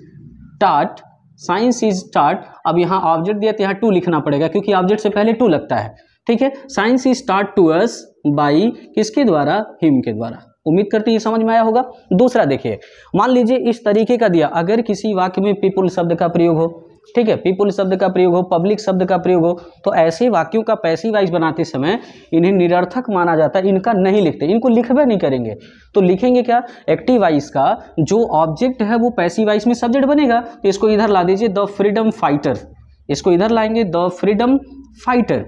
टाट, साइंस इज टाट। अब यहाँ ऑब्जेक्ट दिया तो यहाँ टू लिखना पड़ेगा क्योंकि ऑब्जेक्ट से पहले टू लगता है, ठीक है। साइंस इज टाट टू अस बाई किसके द्वारा, हिम के द्वारा। उम्मीद करते हैं समझ में आया होगा। दूसरा देखिए, मान लीजिए इस तरीके का दिया, अगर किसी वाक्य में पीपुल शब्द का प्रयोग हो, ठीक है, पीपुल शब्द का प्रयोग हो, पब्लिक शब्द का प्रयोग हो, तो ऐसे वाक्यों का पैसिव वाइस बनाते समय इन्हें निरर्थक माना जाता है, इनका नहीं लिखते, इनको लिखबे नहीं करेंगे। तो लिखेंगे क्या, एक्टिव वाइस का जो ऑब्जेक्ट है वो पैसिव वाइस में सब्जेक्ट बनेगा, तो इसको इधर ला दीजिए, द फ्रीडम फाइटर, इसको इधर लाएंगे, द फ्रीडम फाइटर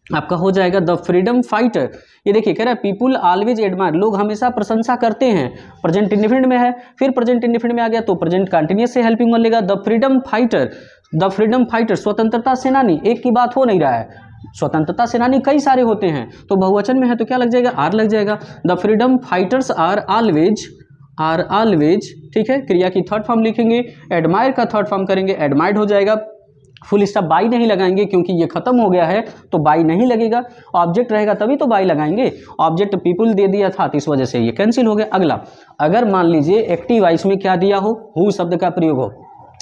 आपका हो जाएगा द फ्रीडम फाइटर। ये देखिए कह रहा है पीपुल ऑलवेज एडमायर, लोग हमेशा प्रशंसा करते हैं, प्रेजेंट इंडेफिनिट में है, फिर प्रेजेंट इंडेफिनिट में आ गया तो प्रेजेंट कंटीन्यूअस से हेल्पिंग वर्ब लेगा, the freedom fighter. The freedom fighter स्वतंत्रता सेनानी, एक की बात हो नहीं रहा है, स्वतंत्रता सेनानी कई सारे होते हैं, तो बहुवचन में है तो क्या लग जाएगा, आर लग जाएगा। The freedom fighters are always, ठीक है। क्रिया की थर्ड फॉर्म लिखेंगे, एडमायर का थर्ड फॉर्म करेंगे, एडमायर्ड हो जाएगा। फुल स्टॉप बाई नहीं लगाएंगे क्योंकि ये खत्म हो गया है तो बाई नहीं लगेगा, ऑब्जेक्ट रहेगा तभी तो बाई लगाएंगे, ऑब्जेक्ट पीपुल दे दिया था तो इस वजह से ये कैंसिल हो गया। अगला, अगर मान लीजिए एक्टिव वाइस में क्या दिया हो, हु शब्द का प्रयोग हो,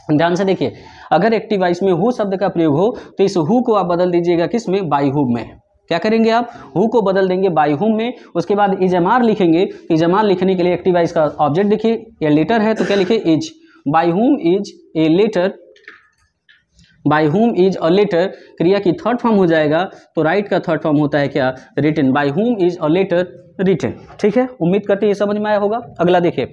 ध्यान से देखिए, अगर एक्टिव वाइस में हु शब्द का प्रयोग हो तो इस हु को आप बदल दीजिएगा किस में, बाई हुम में। क्या करेंगे आप, हु को बदल देंगे बाई हुम में। उसके बाद इजमार लिखेंगे, इजमार लिखने के लिए एक्टिव वाइस का ऑब्जेक्ट देखिए, ये लेटर है तो क्या लिखे, is. By whom is a letter, by whom is a letter, क्रिया की थर्ड फॉर्म हो जाएगा तो राइट का थर्ड फॉर्म होता है क्या, written. By whom is a letter written, ठीक है। उम्मीद करते हैं ये समझ में आया होगा। अगला देखिए,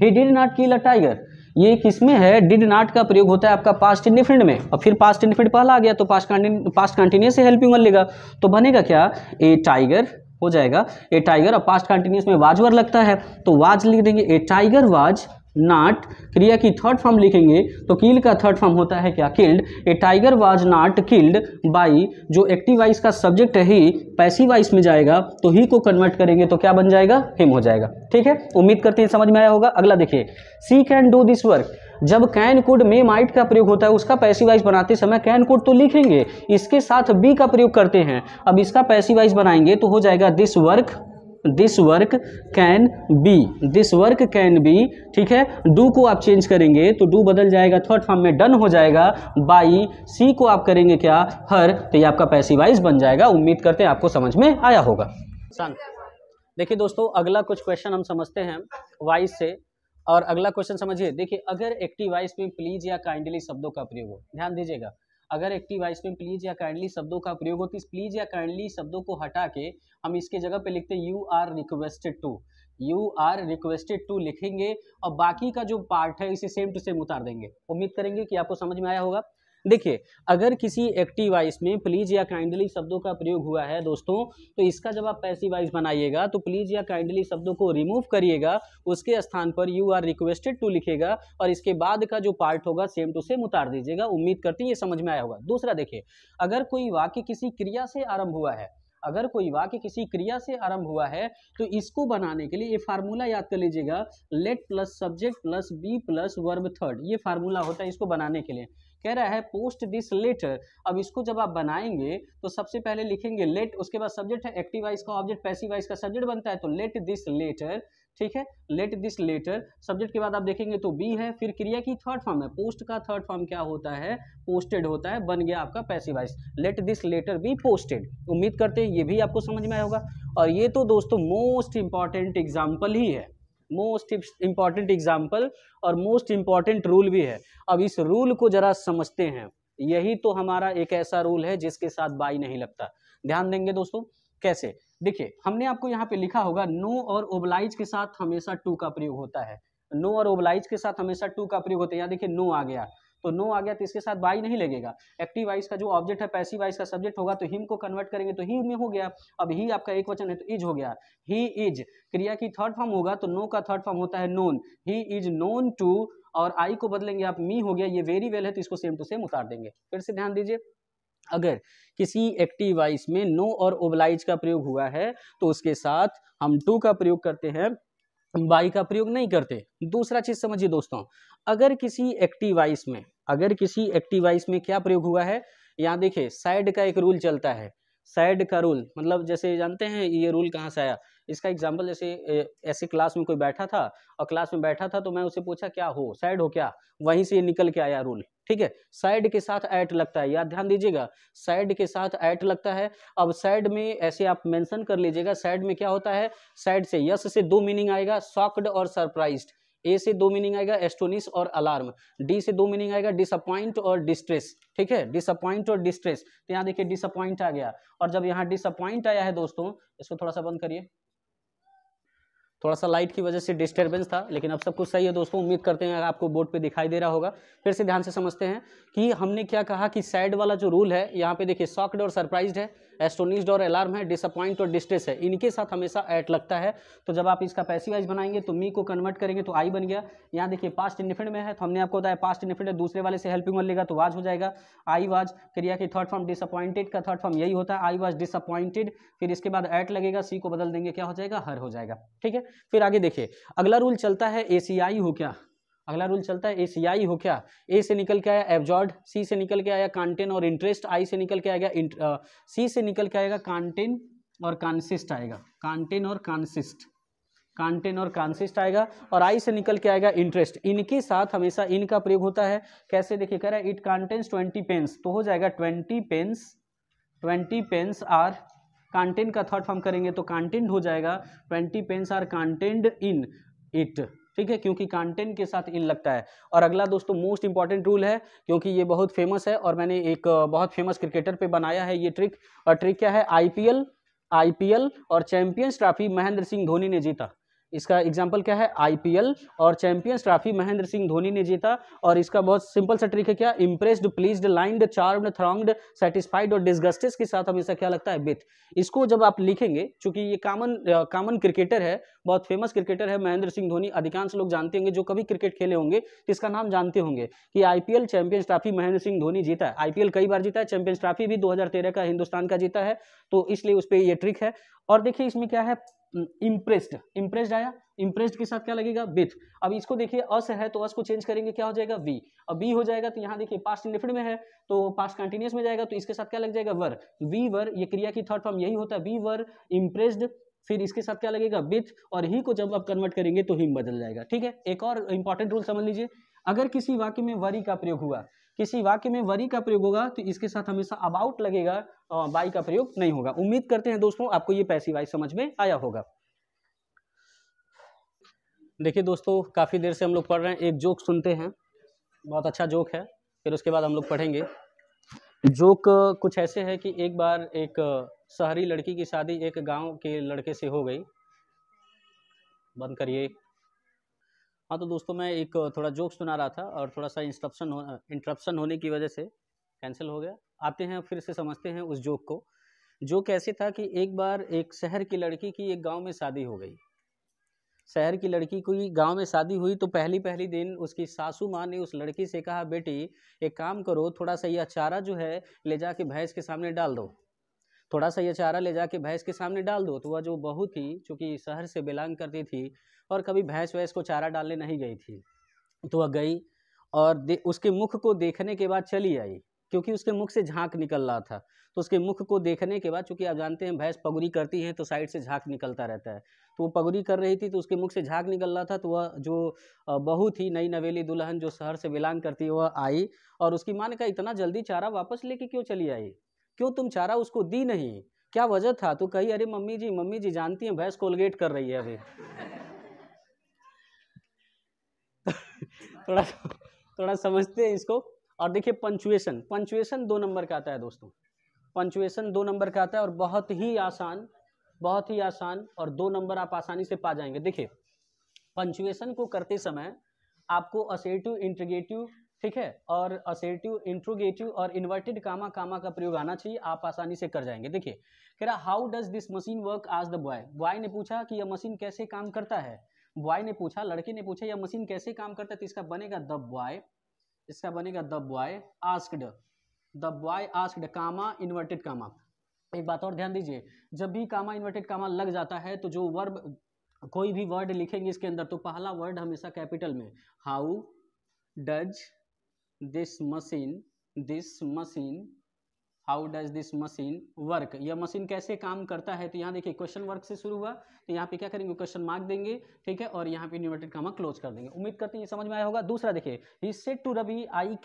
he did not kill a tiger, ये किसमें है, डिड नॉट का प्रयोग होता है आपका पास्ट इंडेफिनिट में, और फिर पास्ट इंडेफिनिट पहला आ गया तो पास्ट कंटिन्यूअस से हेल्पिंग वर्ब लेगा, तो बनेगा क्या, ए टाइगर हो जाएगा, ए टाइगर। और पास्ट कंटिन्यूअस में वाज वर्ब लगता है तो वाज लिख देंगे, ए टाइगर वाज नॉट। क्रिया की थर्ड फॉर्म लिखेंगे तो किल का थर्ड फॉर्म होता है क्या, killed. A tiger was not killed by, जो एक्टिव वाइस का सब्जेक्ट है ही पैसिव वाइस में जाएगा तो ही को कन्वर्ट करेंगे तो क्या बन जाएगा, हिम हो जाएगा, ठीक है। उम्मीद करते हैं समझ में आया होगा। अगला देखिए, सी कैन डू दिस वर्क, जब कैन कुड में माइट का प्रयोग होता है उसका पैसिव वाइस बनाते समय कैन कुड तो लिखेंगे, इसके साथ बी का प्रयोग करते हैं। अब इसका पैसिव वाइस बनाएंगे तो हो जाएगा this work, this work can be, this work can be, ठीक है। डू को आप चेंज करेंगे तो डू बदल जाएगा थर्ड फॉर्म में डन हो जाएगा, बाई। सी को आप करेंगे क्या, हर, तो ये आपका पैसिव वाइस बन जाएगा। उम्मीद करते हैं आपको समझ में आया होगा। देखिए दोस्तों, अगला कुछ क्वेश्चन हम समझते हैं वाइस से, और अगला क्वेश्चन समझिए। देखिए, अगर एक्टिव वाइस में प्लीज या काइंडली शब्दों का प्रयोग हो, ध्यान दीजिएगा, अगर एक्टिव वाइस में प्लीज या काइंडली शब्दों का प्रयोग हो तो इस प्लीज या काइंडली शब्दों को हटा के हम इसके जगह पे लिखते हैं you are requested to, you are requested to लिखेंगे, और बाकी का जो पार्ट है इसे सेम टू सेम उतार देंगे। उम्मीद करेंगे कि आपको समझ में आया होगा। देखिए, अगर किसी एक्टिव वाइस में प्लीज या काइंडली शब्दों का प्रयोग हुआ है दोस्तों, तो इसका जब आप पैसिव वाइस बनाइएगा तो प्लीज या काइंडली शब्दों को रिमूव करिएगा, उसके स्थान पर यू आर रिक्वेस्टेड टू लिखेगा, और इसके बाद का जो पार्ट होगा सेम टू सेम उतार दीजिएगा। उम्मीद करते हैं ये समझ में आया होगा। दूसरा देखिए, अगर कोई वाक्य किसी क्रिया से आरंभ हुआ है, अगर कोई वाक्य किसी क्रिया से आरंभ हुआ है तो इसको बनाने के लिए ये फार्मूला याद कर लीजिएगा, let plus subject plus be plus verb third, ये फार्मूला होता है इसको बनाने के लिए। कह रहा है पोस्ट दिस लेटर। अब इसको जब आप बनाएंगे तो सबसे पहले लिखेंगे लेट, उसके बाद सब्जेक्ट है, एक्टिव वाइज का ऑब्जेक्ट, पैसिव वाइज का सब्जेक्ट बनता है, तो लेट दिस लेटर, ठीक है, लेट दिस लेटर। सब्जेक्ट के बाद आप देखेंगे तो बी है, फिर क्रिया की थर्ड फॉर्म है, पोस्ट का थर्ड फॉर्म क्या होता है, पोस्टेड होता है, बन गया आपका passive voice, let this letter be posted. उम्मीद करते हैं ये भी आपको समझ में आया होगा। और ये तो दोस्तों मोस्ट इंपॉर्टेंट एग्जाम्पल ही है, मोस्ट इंपॉर्टेंट एग्जाम्पल और मोस्ट इंपॉर्टेंट रूल भी है। अब इस रूल को जरा समझते हैं, यही तो हमारा एक ऐसा रूल है जिसके साथ बाई नहीं लगता। ध्यान देंगे दोस्तों कैसे, देखिए हमने आपको यहाँ पे लिखा होगा नो और ओब्लाइज के साथ हमेशा टू का प्रयोग होता है, नो और ओब्लाइज के साथ हमेशा टू का प्रयोग होता है। यहाँ देखिए नो आ गया, तो नो आ गया तो इसके साथ बाई नहीं लगेगा। एक्टिव वाइज का जो ऑब्जेक्ट है, पैसिव वाइज का सब्जेक्ट होगा तो हिम को कन्वर्ट करेंगे तो ही में हो गया। अब ही आपका एक वचन है तो इज हो गया, ही इज। क्रिया की थर्ड फॉर्म होगा तो नो का थर्ड फॉर्म होता है known, he is known to, और आई को बदलेंगे आप मी हो गया, ये वेरी वेल है तो इसको सेम टू सेम उतार देंगे। फिर से ध्यान दीजिए, अगर किसी एक्टिव वाइज में नो और ओब्लाइज का प्रयोग हुआ है तो उसके साथ हम टू का प्रयोग करते हैं, बाई का प्रयोग नहीं करते। दूसरा चीज समझिए दोस्तों, अगर किसी एक्टिव वाइस में क्या प्रयोग हुआ है, यहाँ देखिए साइड का एक रूल चलता है, साइड का रूल मतलब जैसे जानते हैं ये रूल कहाँ से आया, इसका एग्जांपल जैसे ऐसे क्लास में कोई बैठा था और क्लास में बैठा था तो मैं उसे पूछा क्या हो, साइड हो क्या, वहीं से ये निकल के आया रूल, ठीक है। साइड के साथ एट लगता है, याद ध्यान दीजिएगा, साइड के साथ एट लगता है। अब साइड में ऐसे आप मेंशन कर लीजिएगा, साइड में क्या होता है, साइड से यस से दो मीनिंग आएगा, शॉक्ड और सरप्राइज्ड, ए से दो मीनिंग आएगा, एस्टोनिश और अलार्म, डी से दो मीनिंग आएगा, डिसअपॉइंट और डिस्ट्रेस, ठीक है, डिसअपॉइंट और डिस्ट्रेस। तो यहाँ देखिए डिसअपॉइंट आ गया, और जब यहाँ डिसअपॉइंट आया है दोस्तों, इसको थोड़ा सा बंद करिए, थोड़ा सा लाइट की वजह से डिस्टर्बेंस था, लेकिन अब सब कुछ सही है दोस्तों। उम्मीद करते हैं आपको बोर्ड पे दिखाई दे रहा होगा। फिर से ध्यान से समझते हैं कि हमने क्या कहा कि साइड वाला जो रूल है, यहाँ पे देखिए शॉक्ड और सरप्राइज्ड है, एस्टोनिश्ड और अलार्म है, डिसअपॉइंट और डिस्ट्रेस है, इनके साथ हमेशा एट लगता है। तो जब आप इसका पैसिवाइज बनाएंगे तो मी को कन्वर्ट करेंगे तो आई बन गया। यहाँ देखिए पास्ट इंडेफिनिट में है तो हमने आपको बताया पास्ट इंडेफिनिट दूसरे वाले से हेल्पिंग वन लेगा तो वाज हो जाएगा, आई वाज। क्रिया की थर्ड फॉर्म डिसअपॉइंटेड का थर्ड फॉर्म यही होता है, आई वाज डिसअपॉइंटेड। फिर इसके बाद एट लगेगा, सी को बदल देंगे, क्या हो जाएगा, हर हो जाएगा, ठीक है। फिर आगे देखिए अगला रूल चलता है एसीआई हो क्या, अगला रूल चलता है एसीआई हो क्या। ए से निकल के आया एब्जॉर्ड, सी से निकल के आया कांटेन और इंटरेस्ट, आई से निकल के आएगा सी से निकल के आएगा कांटेन और कांसिस्ट आएगा, कांटेन और कांसिस्ट, कांटेन और कांसिस्ट आएगा, और आई से निकल के आएगा इंटरेस्ट। इनके साथ हमेशा इनका प्रयोग होता है। कैसे देखिए, कह रहा है इट कांटेन्स 20 पेन्स, तो हो जाएगा 20 पेन्स, 20 पेन्स आर, कांटेन का थर्ड फॉर्म करेंगे तो कांटेंट हो जाएगा 20 पेन्स आर कांटेंड इन इट, ठीक है, क्योंकि कांटेंट के साथ इन लगता है। और अगला दोस्तों मोस्ट इंपॉर्टेंट रूल है, क्योंकि ये बहुत फेमस है और मैंने एक बहुत फेमस क्रिकेटर पे बनाया है ये ट्रिक। और ट्रिक क्या है, आईपीएल और चैंपियंस ट्रॉफी महेंद्र सिंह धोनी ने जीता। इसका एग्जाम्पल क्या है, आईपीएल और चैंपियंस ट्रॉफी महेंद्र सिंह धोनी ने जीता। और इसका बहुत सिंपल सा ट्रिक है, क्या, impressed, pleased, lined, charmed, thronged, satisfied और डिसगस्टेड के साथ हमेशा क्या लगता है, विथ। इसको जब आप लिखेंगे, चूंकि ये कॉमन क्रिकेटर है, बहुत फेमस क्रिकेटर है महेंद्र सिंह धोनी, अधिकांश लोग जानते होंगे, जो कभी क्रिकेट खेले होंगे तो इसका नाम जानते होंगे कि IPL champions trophy Mahendra Singh Dhoni जीता है। आईपीएल कई बार जीता है, चैंपियंस ट्रॉफी भी 2013 का हिंदुस्तान का जीता है, तो इसलिए उस पर ये ट्रिक है। और देखिए इसमें क्या है, इम्प्रेस्ड, इम्प्रेस्ड आया, इम्प्रेस्ड के साथ क्या लगेगा, विथ। अब इसको देखिए अस है तो अस को चेंज करेंगे, क्या हो जाएगा, वी। अब वी हो जाएगा तो यहाँ देखिए पास्ट इंडेफिनिट में है तो पास्ट कंटिन्यूअस में जाएगा, तो इसके साथ क्या लग जाएगा, वर, वी वर। ये क्रिया की थर्ड फॉर्म यही होता है, वी वर इम्प्रेस्ड। फिर इसके साथ क्या लगेगा, विथ, और ही को जब आप कन्वर्ट करेंगे तो हिम बदल जाएगा, ठीक है। एक और इंपॉर्टेंट रूल समझ लीजिए, अगर किसी वाक्य में वरी का प्रयोग हुआ, किसी वाक्य में वरी का प्रयोग होगा तो इसके साथ हमेशा अबाउट लगेगा, बाई का प्रयोग नहीं होगा। उम्मीद करते हैं दोस्तों आपको ये पैसिव वॉइस समझ में आया होगा। देखिए दोस्तों काफ़ी देर से हम लोग पढ़ रहे हैं, एक जोक सुनते हैं, बहुत अच्छा जोक है, फिर उसके बाद हम लोग पढ़ेंगे। जोक कुछ ऐसे है कि एक बार एक शहरी लड़की की शादी एक गांव के लड़के से हो गई। बंद करिए। हाँ तो दोस्तों मैं एक थोड़ा जोक सुना रहा था और थोड़ा सा इंटरप्शन होने की वजह से कैंसिल हो गया। आते हैं फिर से समझते हैं उस जोक को। जोक ऐसे था कि एक बार एक शहर की लड़की की एक गांव में शादी हो गई। शहर की लड़की की गांव में शादी हुई तो पहली दिन उसकी सासू माँ ने उस लड़की से कहा, बेटी एक काम करो, थोड़ा सा यह चारा जो है ले जाके भैंस के सामने डाल दो। थोड़ा सा ये चारा ले जाके भैंस के सामने डाल दो। तो वह जो बहू थी, चूँकि शहर से बिलोंग करती थी और कभी भैंस वैंस को चारा डालने नहीं गई थी, तो वह गई और उसके मुख को देखने के बाद चली आई, क्योंकि उसके मुख से झांक निकल रहा था। तो उसके मुख को देखने के बाद, चूंकि आप जानते हैं भैंस पगुरी करती हैं तो साइड से झांक निकलता रहता है, तो वो पगुरी कर रही थी तो उसके मुख से झांक निकल रहा था। तो वह जो बहू थी, नई नवेली दुल्हन जो शहर से बिलोंग करती है, वह आई और उसकी माँ ने कहा, इतना जल्दी चारा वापस लेके क्यों चली आई, क्यों तुम चारा उसको दी नहीं, क्या वजह था? तो कही, अरे मम्मी जी जानती हैं भैंस कोलगेट कर रही है अभी। थोड़ा थोड़ा समझते हैं इसको। और देखिए पंचुएशन 2 नंबर का आता है दोस्तों, पंचुएशन 2 नंबर का आता है और बहुत ही आसान और 2 नंबर आप आसानी से पा जाएंगे। देखिए पंचुएशन को करते समय आपको असर्टिव इंट्रोगेटिव, ठीक है, और असर्टिव इंट्रोगेटिव और इन्वर्टेड कामा का प्रयोग आना चाहिए, आप आसानी से कर जाएंगे। देखिए कह रहा, how does this machine work आज द बॉय। बॉय ने पूछा कि यह मशीन कैसे काम करता है। बॉय ने पूछा, लड़के ने पूछा, यह मशीन कैसे काम करता है। तो इसका बनेगा the boy asked comma inverted comma. एक बात और ध्यान दीजिए, जब भी कामा इन्वर्टेड कामा लग जाता है तो जो वर्ब, कोई भी वर्ड लिखेंगे इसके अंदर, तो पहला वर्ड हमेशा कैपिटल में। How does this machine how does this machine work, यह मशीन कैसे काम करता है। तो यहाँ देखिए क्वेश्चन वर्क से शुरू हुआ, तो यहाँ पे क्या करेंगे, क्वेश्चन मार्क देंगे, ठीक है, और यहाँ पे इन्वर्टेड कामा क्लोज कर देंगे। उम्मीद करते हैं ये समझ में आया होगा। दूसरा देखिए, he said to Ravi, I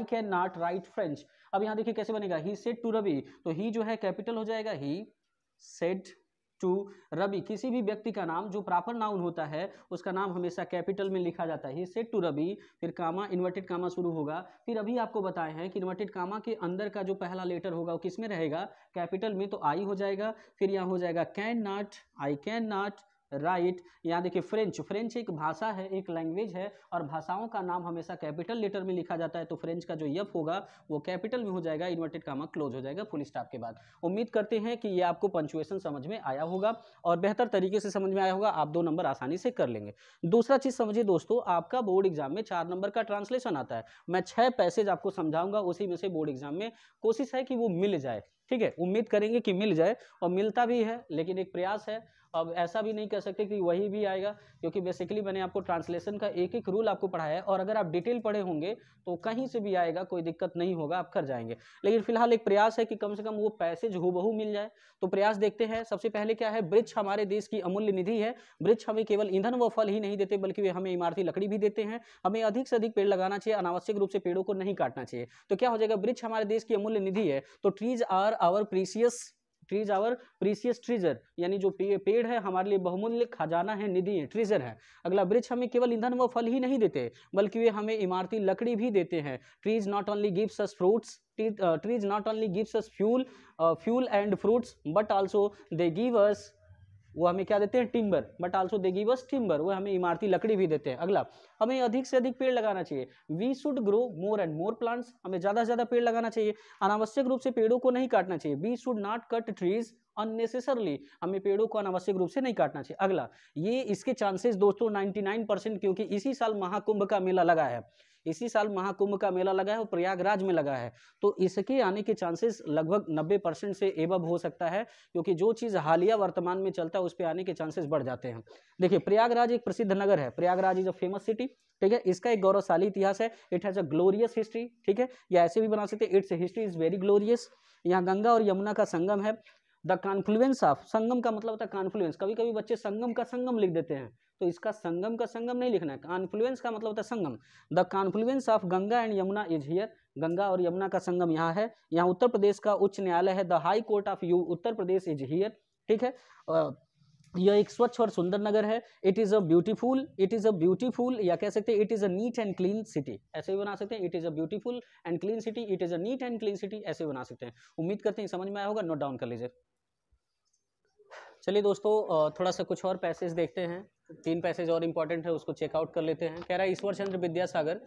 can not write French. अब यहाँ देखिए कैसे बनेगा, ही सेड टू रवि, तो ही जो है कैपिटल हो जाएगा, ही सेड टू रवि। किसी भी व्यक्ति का नाम जो प्रॉपर नाउन होता है उसका नाम हमेशा कैपिटल में लिखा जाता है। ही सेड टू रवि, फिर कामा इन्वर्टेड कामा शुरू होगा। फिर अभी आपको बताए हैं कि इन्वर्टेड कामा के अंदर का जो पहला लेटर होगा वो किस में रहेगा, कैपिटल में, तो आई हो जाएगा। फिर यहाँ हो जाएगा can not, I can not right. यहाँ देखिए फ्रेंच एक भाषा है, एक लैंग्वेज है, और भाषाओं का नाम हमेशा कैपिटल लेटर में लिखा जाता है। तो फ्रेंच का जो यफ होगा वो कैपिटल में हो जाएगा, इन्वर्टेड कामा क्लोज हो जाएगा फुल स्टॉप के बाद। उम्मीद करते हैं कि ये आपको पंचुएशन समझ में आया होगा और बेहतर तरीके से समझ में आया होगा, आप 2 नंबर आसानी से कर लेंगे। दूसरा चीज समझिए दोस्तों, आपका बोर्ड एग्जाम में 4 नंबर का ट्रांसलेशन आता है। मैं 6 पैसेज आपको समझाऊंगा, उसी में से बोर्ड एग्जाम में कोशिश है कि वो मिल जाए, ठीक है, उम्मीद करेंगे कि मिल जाए, और मिलता भी है, लेकिन एक प्रयास है। अब ऐसा भी नहीं कह सकते कि वही भी आएगा, क्योंकि बेसिकली मैंने आपको ट्रांसलेशन का एक एक रूल आपको पढ़ाया है, और अगर आप डिटेल पढ़े होंगे तो कहीं से भी आएगा, कोई दिक्कत नहीं होगा, आप कर जाएंगे। लेकिन फिलहाल एक प्रयास है कि कम से कम वो पैसेज हूबहू मिल जाए। तो प्रयास देखते हैं। सबसे पहले क्या है, वृक्ष हमारे देश की अमूल्य निधि है। वृक्ष हमें केवल ईंधन व फल ही नहीं देते, बल्कि वे हमें इमारती लकड़ी भी देते हैं। हमें अधिक से अधिक पेड़ लगाना चाहिए, अनावश्यक रूप से पेड़ों को नहीं काटना चाहिए। तो क्या हो जाएगा, वृक्ष हमारे देश की अमूल्य निधि है, तो trees are our precious treasure, यानी जो पेड़ है हमारे लिए बहुमूल्य खजाना है, निधि है, ट्रीजर है। अगला, वृक्ष हमें केवल ईंधन व फल ही नहीं देते, बल्कि वे हमें इमारती लकड़ी भी देते हैं। Trees not only gives us fruits, trees not only gives us fuel and fruits, but also they give us, वो हमें क्या देते हैं, timber, but also they give us timber, वो हमें इमारती लकड़ी भी देते हैं। अगला, हमें अधिक से अधिक पेड़ लगाना चाहिए। We should grow more and more plants, हमें ज़्यादा से ज़्यादा पेड़ लगाना चाहिए, अनावश्यक रूप से पेड़ों को नहीं काटना चाहिए। We should not cut trees unnecessarily, हमें पेड़ों को अनावश्यक रूप से नहीं काटना चाहिए। अगला, ये इसके चांसेस दोस्तों 99%, क्योंकि इसी साल महाकुंभ का मेला लगा है, इसी साल महाकुंभ का मेला लगा है, वो प्रयागराज में लगा है, तो इसके आने के चांसेस लगभग 90% से एबव हो सकता है, क्योंकि जो चीज़ हालिया वर्तमान में चलता है उस पर आने के चांसेस बढ़ जाते हैं। देखिए प्रयागराज एक प्रसिद्ध नगर है, Prayagraj is a famous city, ठीक है, इसका एक गौरवशाली इतिहास है, it has a glorious history, ठीक है, या ऐसे भी बना सकते हैं, it's history is very glorious. यहाँ गंगा और यमुना का संगम है। द कॉन्फ्लुएंस ऑफ, संगम का मतलब होता है कॉन्फ्लुएंस, कभी कभी बच्चे संगम का संगम लिख देते हैं, तो इसका संगम का संगम नहीं लिखना है, कॉन्फ्लुएंस का मतलब होता है संगम। The confluence of Ganga and Yamuna is here, Ganga और यमुना का संगम यहाँ है। यहाँ उत्तर प्रदेश का उच्च न्यायालय है, the high court of you Uttar Pradesh is here, ठीक है। यह एक स्वच्छ और सुंदर नगर है। इट इज़ अ ब्यूटीफुल, या कह सकते हैं it is a neat and clean city, ऐसे भी बना सकते हैं, it is a beautiful and clean city, it is a neat and clean city, ऐसे बना सकते हैं। उम्मीद करते हैं समझ में आया होगा, नोट डाउन कर लीजिए। चलिए दोस्तों, थोड़ा सा कुछ और पैसेज देखते हैं, 3 पैसेज और इंपॉर्टेंट है, उसको चेकआउट कर लेते हैं। कह रहा है ईश्वर चंद्र विद्यासागर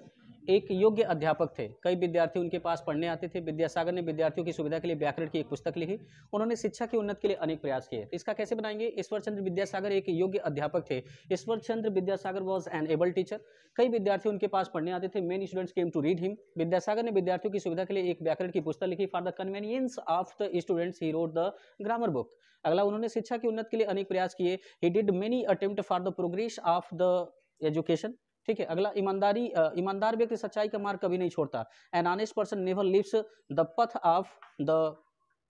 एक योग्य अध्यापक थे। कई विद्यार्थी उनके पास पढ़ने आते थे। विद्यासागर ने विद्यार्थियों की सुविधा के लिए व्याकरण की एक पुस्तक लिखी। उन्होंने शिक्षा की उन्नति के लिए अनेक प्रयास किए। इसका कैसे बनाएंगे? ईश्वर चंद्र विद्यासागर एक योग्य अध्यापक थे। Ishwar Chandra Vidyasagar was an able teacher. कई विद्यार्थी उनके पास पढ़ने आते थे। Many students came to read him. Vidyasagar ने विद्यार्थियों की सुविधा के लिए एक व्याकरण की पुस्तक लिखी। For the convenience of the students he wrote the grammar book. अगला, उन्होंने शिक्षा की उन्नति के लिए अनेक प्रयास किए। He did many attempt for the progress of the education. ठीक है। अगला, ईमानदार व्यक्ति सच्चाई का मार्ग कभी नहीं छोड़ता। An honest person never leaves the path of the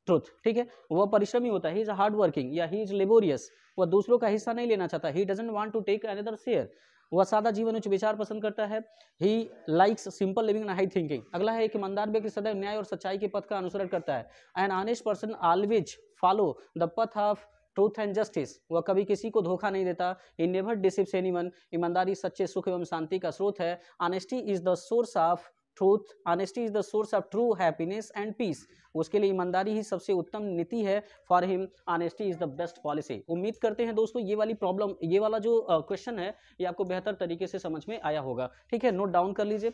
truth. ठीक है। वह परिश्रमी होता है, ही इज हार्ड वर्किंग या ही इज लेबोरियस। वह दूसरों का हिस्सा नहीं लेना चाहता। He doesn't want to take another share. वह सादा जीवन उच्च विचार पसंद करता है। He likes simple living and high thinking. अगला है, एक ईमानदार व्यक्ति सदैव न्याय और सच्चाई के पथ का अनुसरण करता है। An honest person always follow the path of truth and justice. वह कभी किसी को धोखा नहीं देता। He never deceives anyone. ईमानदारी सच्चे सुख एवं शांति का स्रोत है। Honesty is the source of truth. Honesty is the source of true happiness and peace. उसके लिए ईमानदारी ही सबसे उत्तम नीति है। For him honesty is the best policy. उम्मीद करते हैं दोस्तों ये वाली प्रॉब्लम, ये वाला जो क्वेश्चन है ये आपको बेहतर तरीके से समझ में आया होगा। ठीक है, नोट डाउन कर लीजिए।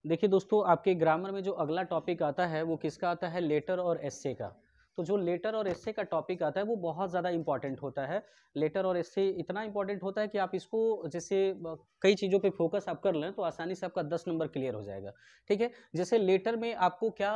देखिए दोस्तों, आपके ग्रामर में जो अगला टॉपिक आता है वो किसका आता है? लेटर और एस्से का। तो जो लेटर और एस्से का टॉपिक आता है वो बहुत ज़्यादा इंपॉर्टेंट होता है। लेटर और एस्से इतना इंपॉर्टेंट होता है कि आप इसको जैसे कई चीज़ों पे फोकस आप कर लें तो आसानी से आपका 10 नंबर क्लियर हो जाएगा। ठीक है। जैसे लेटर में आपको क्या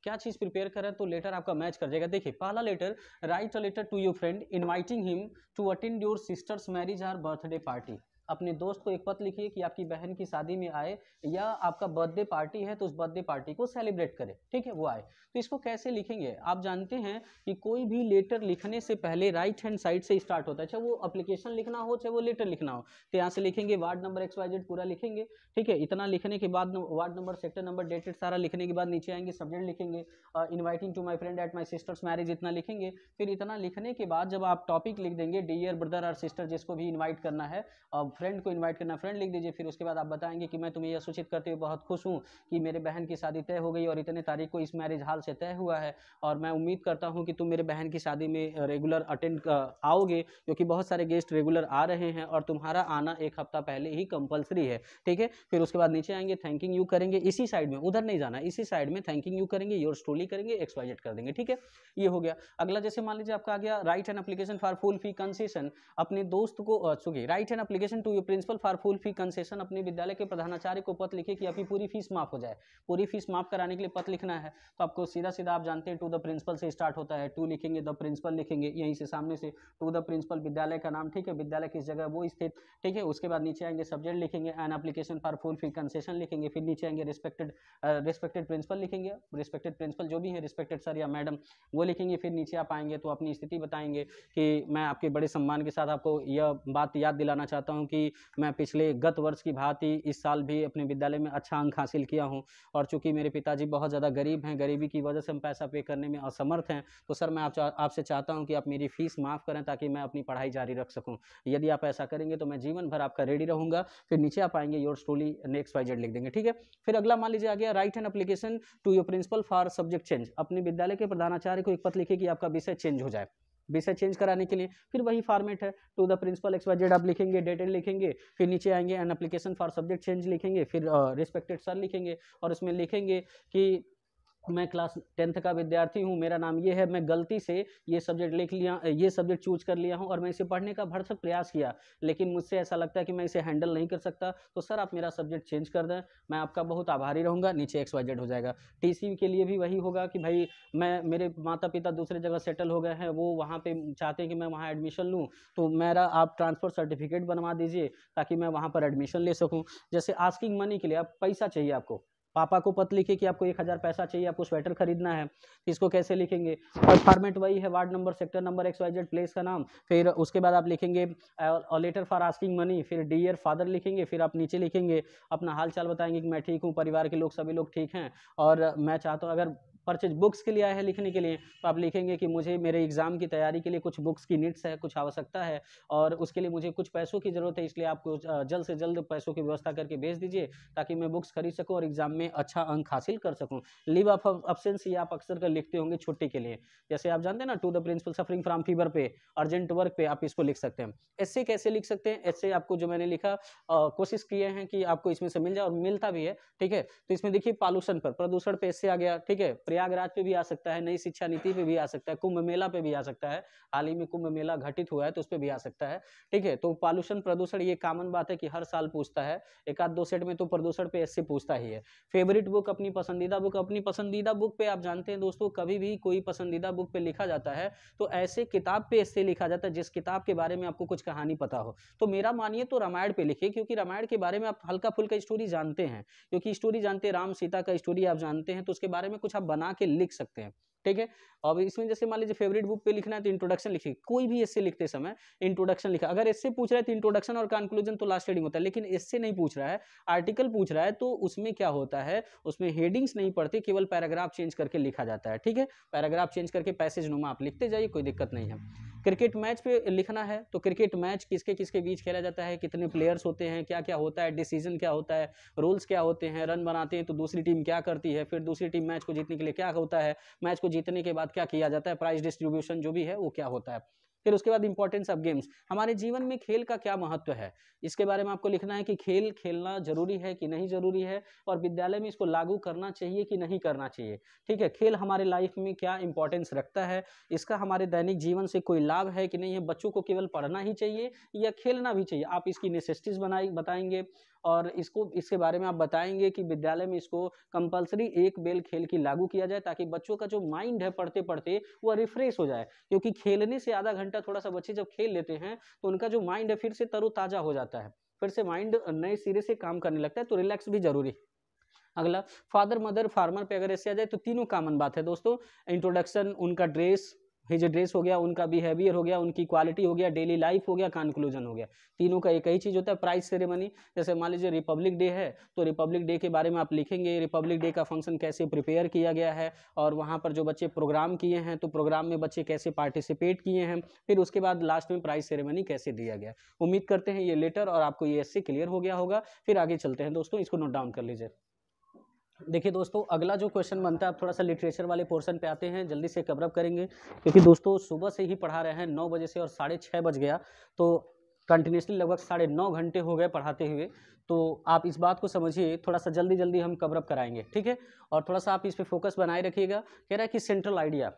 क्या चीज़ प्रिपेयर करें तो लेटर आपका मैच कर जाएगा। देखिए, पहला letter, write a letter to your friend inviting him to attend your sister's marriage और बर्थडे पार्टी। अपने दोस्त को एक पत्र लिखिए कि आपकी बहन की शादी में आए या आपका बर्थडे पार्टी है तो उस बर्थडे पार्टी को सेलिब्रेट करें। ठीक है, वो आए। तो इसको कैसे लिखेंगे? आप जानते हैं कि कोई भी लेटर लिखने से पहले राइट हैंड साइड से स्टार्ट होता है, चाहे वो एप्लीकेशन लिखना हो चाहे वो लेटर लिखना हो। तो यहाँ से लिखेंगे वार्ड नंबर XYZ पूरा लिखेंगे। ठीक है, इतना लिखने के बाद ward number, sector number, dated सारा लिखने के बाद नीचे आएंगे, सब्जेक्ट लिखेंगे inviting to my friend at my sister's marriage, इतना लिखेंगे। फिर इतना लिखने के बाद जब आप टॉपिक लिख देंगे, डियर ब्रदर और सिस्टर, जिसको भी इन्वाइट करना है, फ्रेंड को इन्वाइट करना, फ्रेंड लिख दीजिए। फिर उसके बाद आप बताएंगे कि मैं तुम्हें यह सूचित करते हुए बहुत खुश हूँ कि मेरे बहन की शादी तय हो गई और इतने तारीख को इस मैरिज हॉल से तय हुआ है, और मैं उम्मीद करता हूँ कि तुम मेरे बहन की शादी में रेगुलर अटेंड आओगे क्योंकि बहुत सारे गेस्ट रेगुलर आ रहे हैं और तुम्हारा आना एक हफ्ता पहले ही कंपलसरी है। ठीक है। फिर उसके बाद नीचे आएंगे, थैंकिंग यू करेंगे, इसी साइड में, उधर नहीं जाना, इसी साइड में थैंकिंग यू करेंगे, योर्स ट्रूली करेंगे, XYZ कर देंगे। ठीक है, ये हो गया। अगला, जैसे मान लीजिए आपका आ गया, write an application for full fee concession. अपने दोस्त को write an application to your principal for full fee concession. अपने विद्यालय के प्रधानाचार्य को पत्र लिखिए कि आपकी पूरी फीस माफ हो जाए। पूरी फीस माफ कराने के लिए पत्र लिखना है तो आपको सीधा सीधा आप जानते हैं टू द प्रिंसिपल से स्टार्ट होता है। टू लिखेंगे, द प्रिंसिपल लिखेंगे, यहीं से सामने से टू द प्रिंसिपल, विद्यालय का नाम। ठीक है, विद्यालय किस जगह वो स्थित। ठीक है, उसके बाद नीचे आएंगे, सब्जेक्ट लिखेंगे, N application for full fee concession लिखेंगे। फिर नीचे आएंगे, रिस्पेक्टेड प्रिंसिपल लिखेंगे, रिस्पेक्टेड प्रिंसिपल जो भी है, रिस्पेक्टेड सर या मैडम, वो लिखेंगे। फिर नीचे आप आएंगे तो अपनी स्थिति बताएंगे कि मैं आपके बड़े सम्मान के साथ आपको यह बात याद दिलाना चाहता हूँ कि मैं पिछले गत वर्ष की भांति इस साल भी अपने विद्यालय में अच्छा अंक हासिल किया हूँ, और चूंकि मेरे पिताजी बहुत ज़्यादा गरीब हैं, गरीबी की वजह से हम पैसा पे करने में असमर्थ हैं, तो सर मैं आपसे चाहता हूँ कि आप मेरी फीस माफ़ करें ताकि मैं अपनी पढ़ाई जारी रख सकूँ। यदि आप ऐसा करेंगे तो मैं जीवन भर आपका रेडी रहूँगा। फिर नीचे आप आएंगे, योर्स ट्रूली XYZ लिख देंगे। ठीक है। फिर अगला मान लीजिए आ गया, write an application to your principal for subject change. अपने विद्यालय के प्रधानाचार्य को एक पत्र लिखिए कि आपका विषय चेंज हो जाए। विषय चेंज कराने के लिए फिर वही फॉर्मेट है, टू द प्रिंसिपल XYZ आप लिखेंगे, डेटेड लिखेंगे। फिर नीचे आएंगे, N application for subject change लिखेंगे। फिर रिस्पेक्टेड सर लिखेंगे और उसमें लिखेंगे कि मैं क्लास 10th का विद्यार्थी हूँ, मेरा नाम ये है, मैं गलती से ये सब्जेक्ट लिख लिया, ये सब्जेक्ट चूज कर लिया हूँ और मैं इसे पढ़ने का भरसक प्रयास किया, लेकिन मुझसे ऐसा लगता है कि मैं इसे हैंडल नहीं कर सकता, तो सर आप मेरा सब्जेक्ट चेंज कर दें, मैं आपका बहुत आभारी रहूँगा। नीचे XYZ हो जाएगा। TC के लिए भी वही होगा कि भाई मेरे माता पिता दूसरे जगह सेटल हो गए हैं, वो वहाँ पर चाहते हैं कि मैं वहाँ एडमिशन लूँ, तो मेरा आप ट्रांसफ़र सर्टिफिकेट बनवा दीजिए ताकि मैं वहाँ पर एडमिशन ले सकूँ। जैसे आस्किंग मनी के लिए, आप पैसा चाहिए, आपको पापा को पत्र लिखिए कि आपको 1000 पैसा चाहिए, आपको स्वेटर खरीदना है, इसको कैसे लिखेंगे? और फॉर्मेट वही है, ward number, sector number, XYZ, place का नाम। फिर उसके बाद आप लिखेंगे लेटर फॉर आस्किंग मनी, फिर डियर फादर लिखेंगे। फिर आप नीचे लिखेंगे अपना हाल चाल बताएंगे कि मैं ठीक हूँ, परिवार के लोग सभी लोग ठीक हैं और मैं चाहता हूँ, अगर परचेज बुक्स के लिए आए हैं लिखने के लिए, तो आप लिखेंगे कि मुझे मेरे एग्जाम की तैयारी के लिए कुछ बुक्स की नीड्स है, कुछ आवश्यकता है और उसके लिए मुझे कुछ पैसों की जरूरत है, इसलिए आपको जल्द से जल्द पैसों की व्यवस्था करके भेज दीजिए ताकि मैं बुक्स खरीद सकूं और एग्जाम में अच्छा अंक हासिल कर सकूं। लीव ऑफ एब्सेंस ये आप अक्सर कर लिखते होंगे छुट्टी के लिए, जैसे आप जानते हैं ना, to the principal suffering from fever पे, अर्जेंट वर्क पे, आप इसको लिख सकते हैं। ऐसे कैसे लिख सकते हैं, ऐसे आपको जो मैंने लिखा कोशिश किए हैं कि आपको इसमें से मिल जाए और मिलता भी है, ठीक है। तो इसमें देखिए पॉल्यूशन पर, प्रदूषण पे ऐसे आ गया, ठीक है। प्रयागराज पे भी आ सकता है, नई शिक्षा नीति पे भी आ सकता है, कुंभ मेला पे भी आ सकता है, हाल ही में कुंभ मेला घटित हुआ है तो उस पर भी आ सकता है, ठीक है। तो पॉल्यूशन प्रदूषण ये कॉमन बात है कि हर साल पूछता है, एक आध दो सेट में तो प्रदूषण पे ऐसे पूछता ही है। फेवरेट बुक, अपनी पसंदीदा बुक, अपनी पसंदीदा बुक पे आप जानते हैं दोस्तों, कभी भी कोई पसंदीदा बुक पे लिखा जाता है तो ऐसे किताब पे ऐसे लिखा जाता है जिस किताब के बारे में आपको कुछ कहानी पता हो। तो मेरा मानिए तो रामायण पे लिखिए, क्योंकि रामायण के बारे में आप हल्का फुल्का स्टोरी जानते हैं, क्योंकि स्टोरी जानते हैं, राम सीता का स्टोरी आप जानते हैं, तो उसके बारे में कुछ आप बना के लिख सकते हैं, ठीक है। अब इसमें जैसे मान लीजिए फेवरेट बुक पे लिखना है तो इंट्रोडक्शन लिखिए, कोई भी ऐसे लिखते समय इंट्रोडक्शन लिखा। अगर इससे पूछ रहा है तो इंट्रोडक्शन और कंक्लूजन तो लास्ट हेडिंग होता है, लेकिन इससे नहीं पूछ रहा है, आर्टिकल पूछ रहा है, तो उसमें क्या होता है, उसमें हेडिंग्स नहीं पड़ती, केवल पैराग्राफ चेंज करके लिखा जाता है, ठीक है। पैराग्राफ चेंज करके पैसेज नुमा आप लिखते जाइए, कोई दिक्कत नहीं है। क्रिकेट मैच पे लिखना है तो क्रिकेट मैच किसके किसके बीच खेला जाता है, कितने प्लेयर्स होते हैं, क्या क्या होता है, डिसीजन क्या होता है, रूल्स क्या होते हैं, रन बनाते हैं तो दूसरी टीम क्या करती है, फिर दूसरी टीम मैच को जीतने के लिए क्या होता है, मैच को जीतने के बाद क्या किया जाता है, प्राइज डिस्ट्रीब्यूशन जो भी है वो क्या होता है। फिर उसके बाद इंपॉर्टेंस ऑफ गेम्स, हमारे जीवन में खेल का क्या महत्व है, इसके बारे में आपको लिखना है कि खेल खेलना जरूरी है कि नहीं जरूरी है, और विद्यालय में इसको लागू करना चाहिए कि नहीं करना चाहिए, ठीक है। खेल हमारे लाइफ में क्या इंपॉर्टेंस रखता है, इसका हमारे दैनिक जीवन से कोई लाभ है कि नहीं है, बच्चों को केवल पढ़ना ही चाहिए या खेलना भी चाहिए, आप इसकी नेसेसिटीज बताएंगे और इसको इसके बारे में आप बताएंगे कि विद्यालय में इसको कंपलसरी एक बेल खेल की लागू किया जाए, ताकि बच्चों का जो माइंड है पढ़ते पढ़ते वह रिफ्रेश हो जाए, क्योंकि खेलने से आधा घंटा थोड़ा सा बच्चे जब खेल लेते हैं तो उनका जो माइंड है फिर से तरोताजा हो जाता है, फिर से माइंड नए सिरे से काम करने लगता है, तो रिलैक्स भी जरूरी है। अगला फादर मदर फार्मर पे अगर ऐसे आ जाए तो तीनों कॉमन बात है दोस्तों, इंट्रोडक्शन, उनका ड्रेस, हिज ड्रेस हो गया, उनका बिहेवियर हो गया, उनकी क्वालिटी हो गया, डेली लाइफ हो गया, कंक्लूजन हो गया, तीनों का एक ही चीज होता है। प्राइज सेरेमनी, जैसे मान लीजिए रिपब्लिक डे है तो रिपब्लिक डे के बारे में आप लिखेंगे, रिपब्लिक डे का फंक्शन कैसे प्रिपेयर किया गया है, और वहाँ पर जो बच्चे प्रोग्राम किए हैं तो प्रोग्राम में बच्चे कैसे पार्टिसिपेट किए हैं, फिर उसके बाद लास्ट में प्राइज सेरेमनी कैसे दिया गया। उम्मीद करते हैं ये लेटर और आपको ये ऐसे क्लियर हो गया होगा। फिर आगे चलते हैं दोस्तों, इसको नोट डाउन कर लीजिए। देखिए दोस्तों, अगला जो क्वेश्चन बनता है, आप थोड़ा सा लिटरेचर वाले पोर्शन पे आते हैं, जल्दी से कवर अप करेंगे, क्योंकि दोस्तों सुबह से ही पढ़ा रहे हैं 9 बजे से और 6:30 बज गया, तो कंटिन्यूसली लगभग 9.5 घंटे हो गए पढ़ाते हुए। तो आप इस बात को समझिए, थोड़ा सा जल्दी जल्दी हम कवर अप कराएंगे, ठीक है। और थोड़ा सा आप इस पर फोकस बनाए रखिएगा। कह रहा है कि सेंट्रल आइडिया,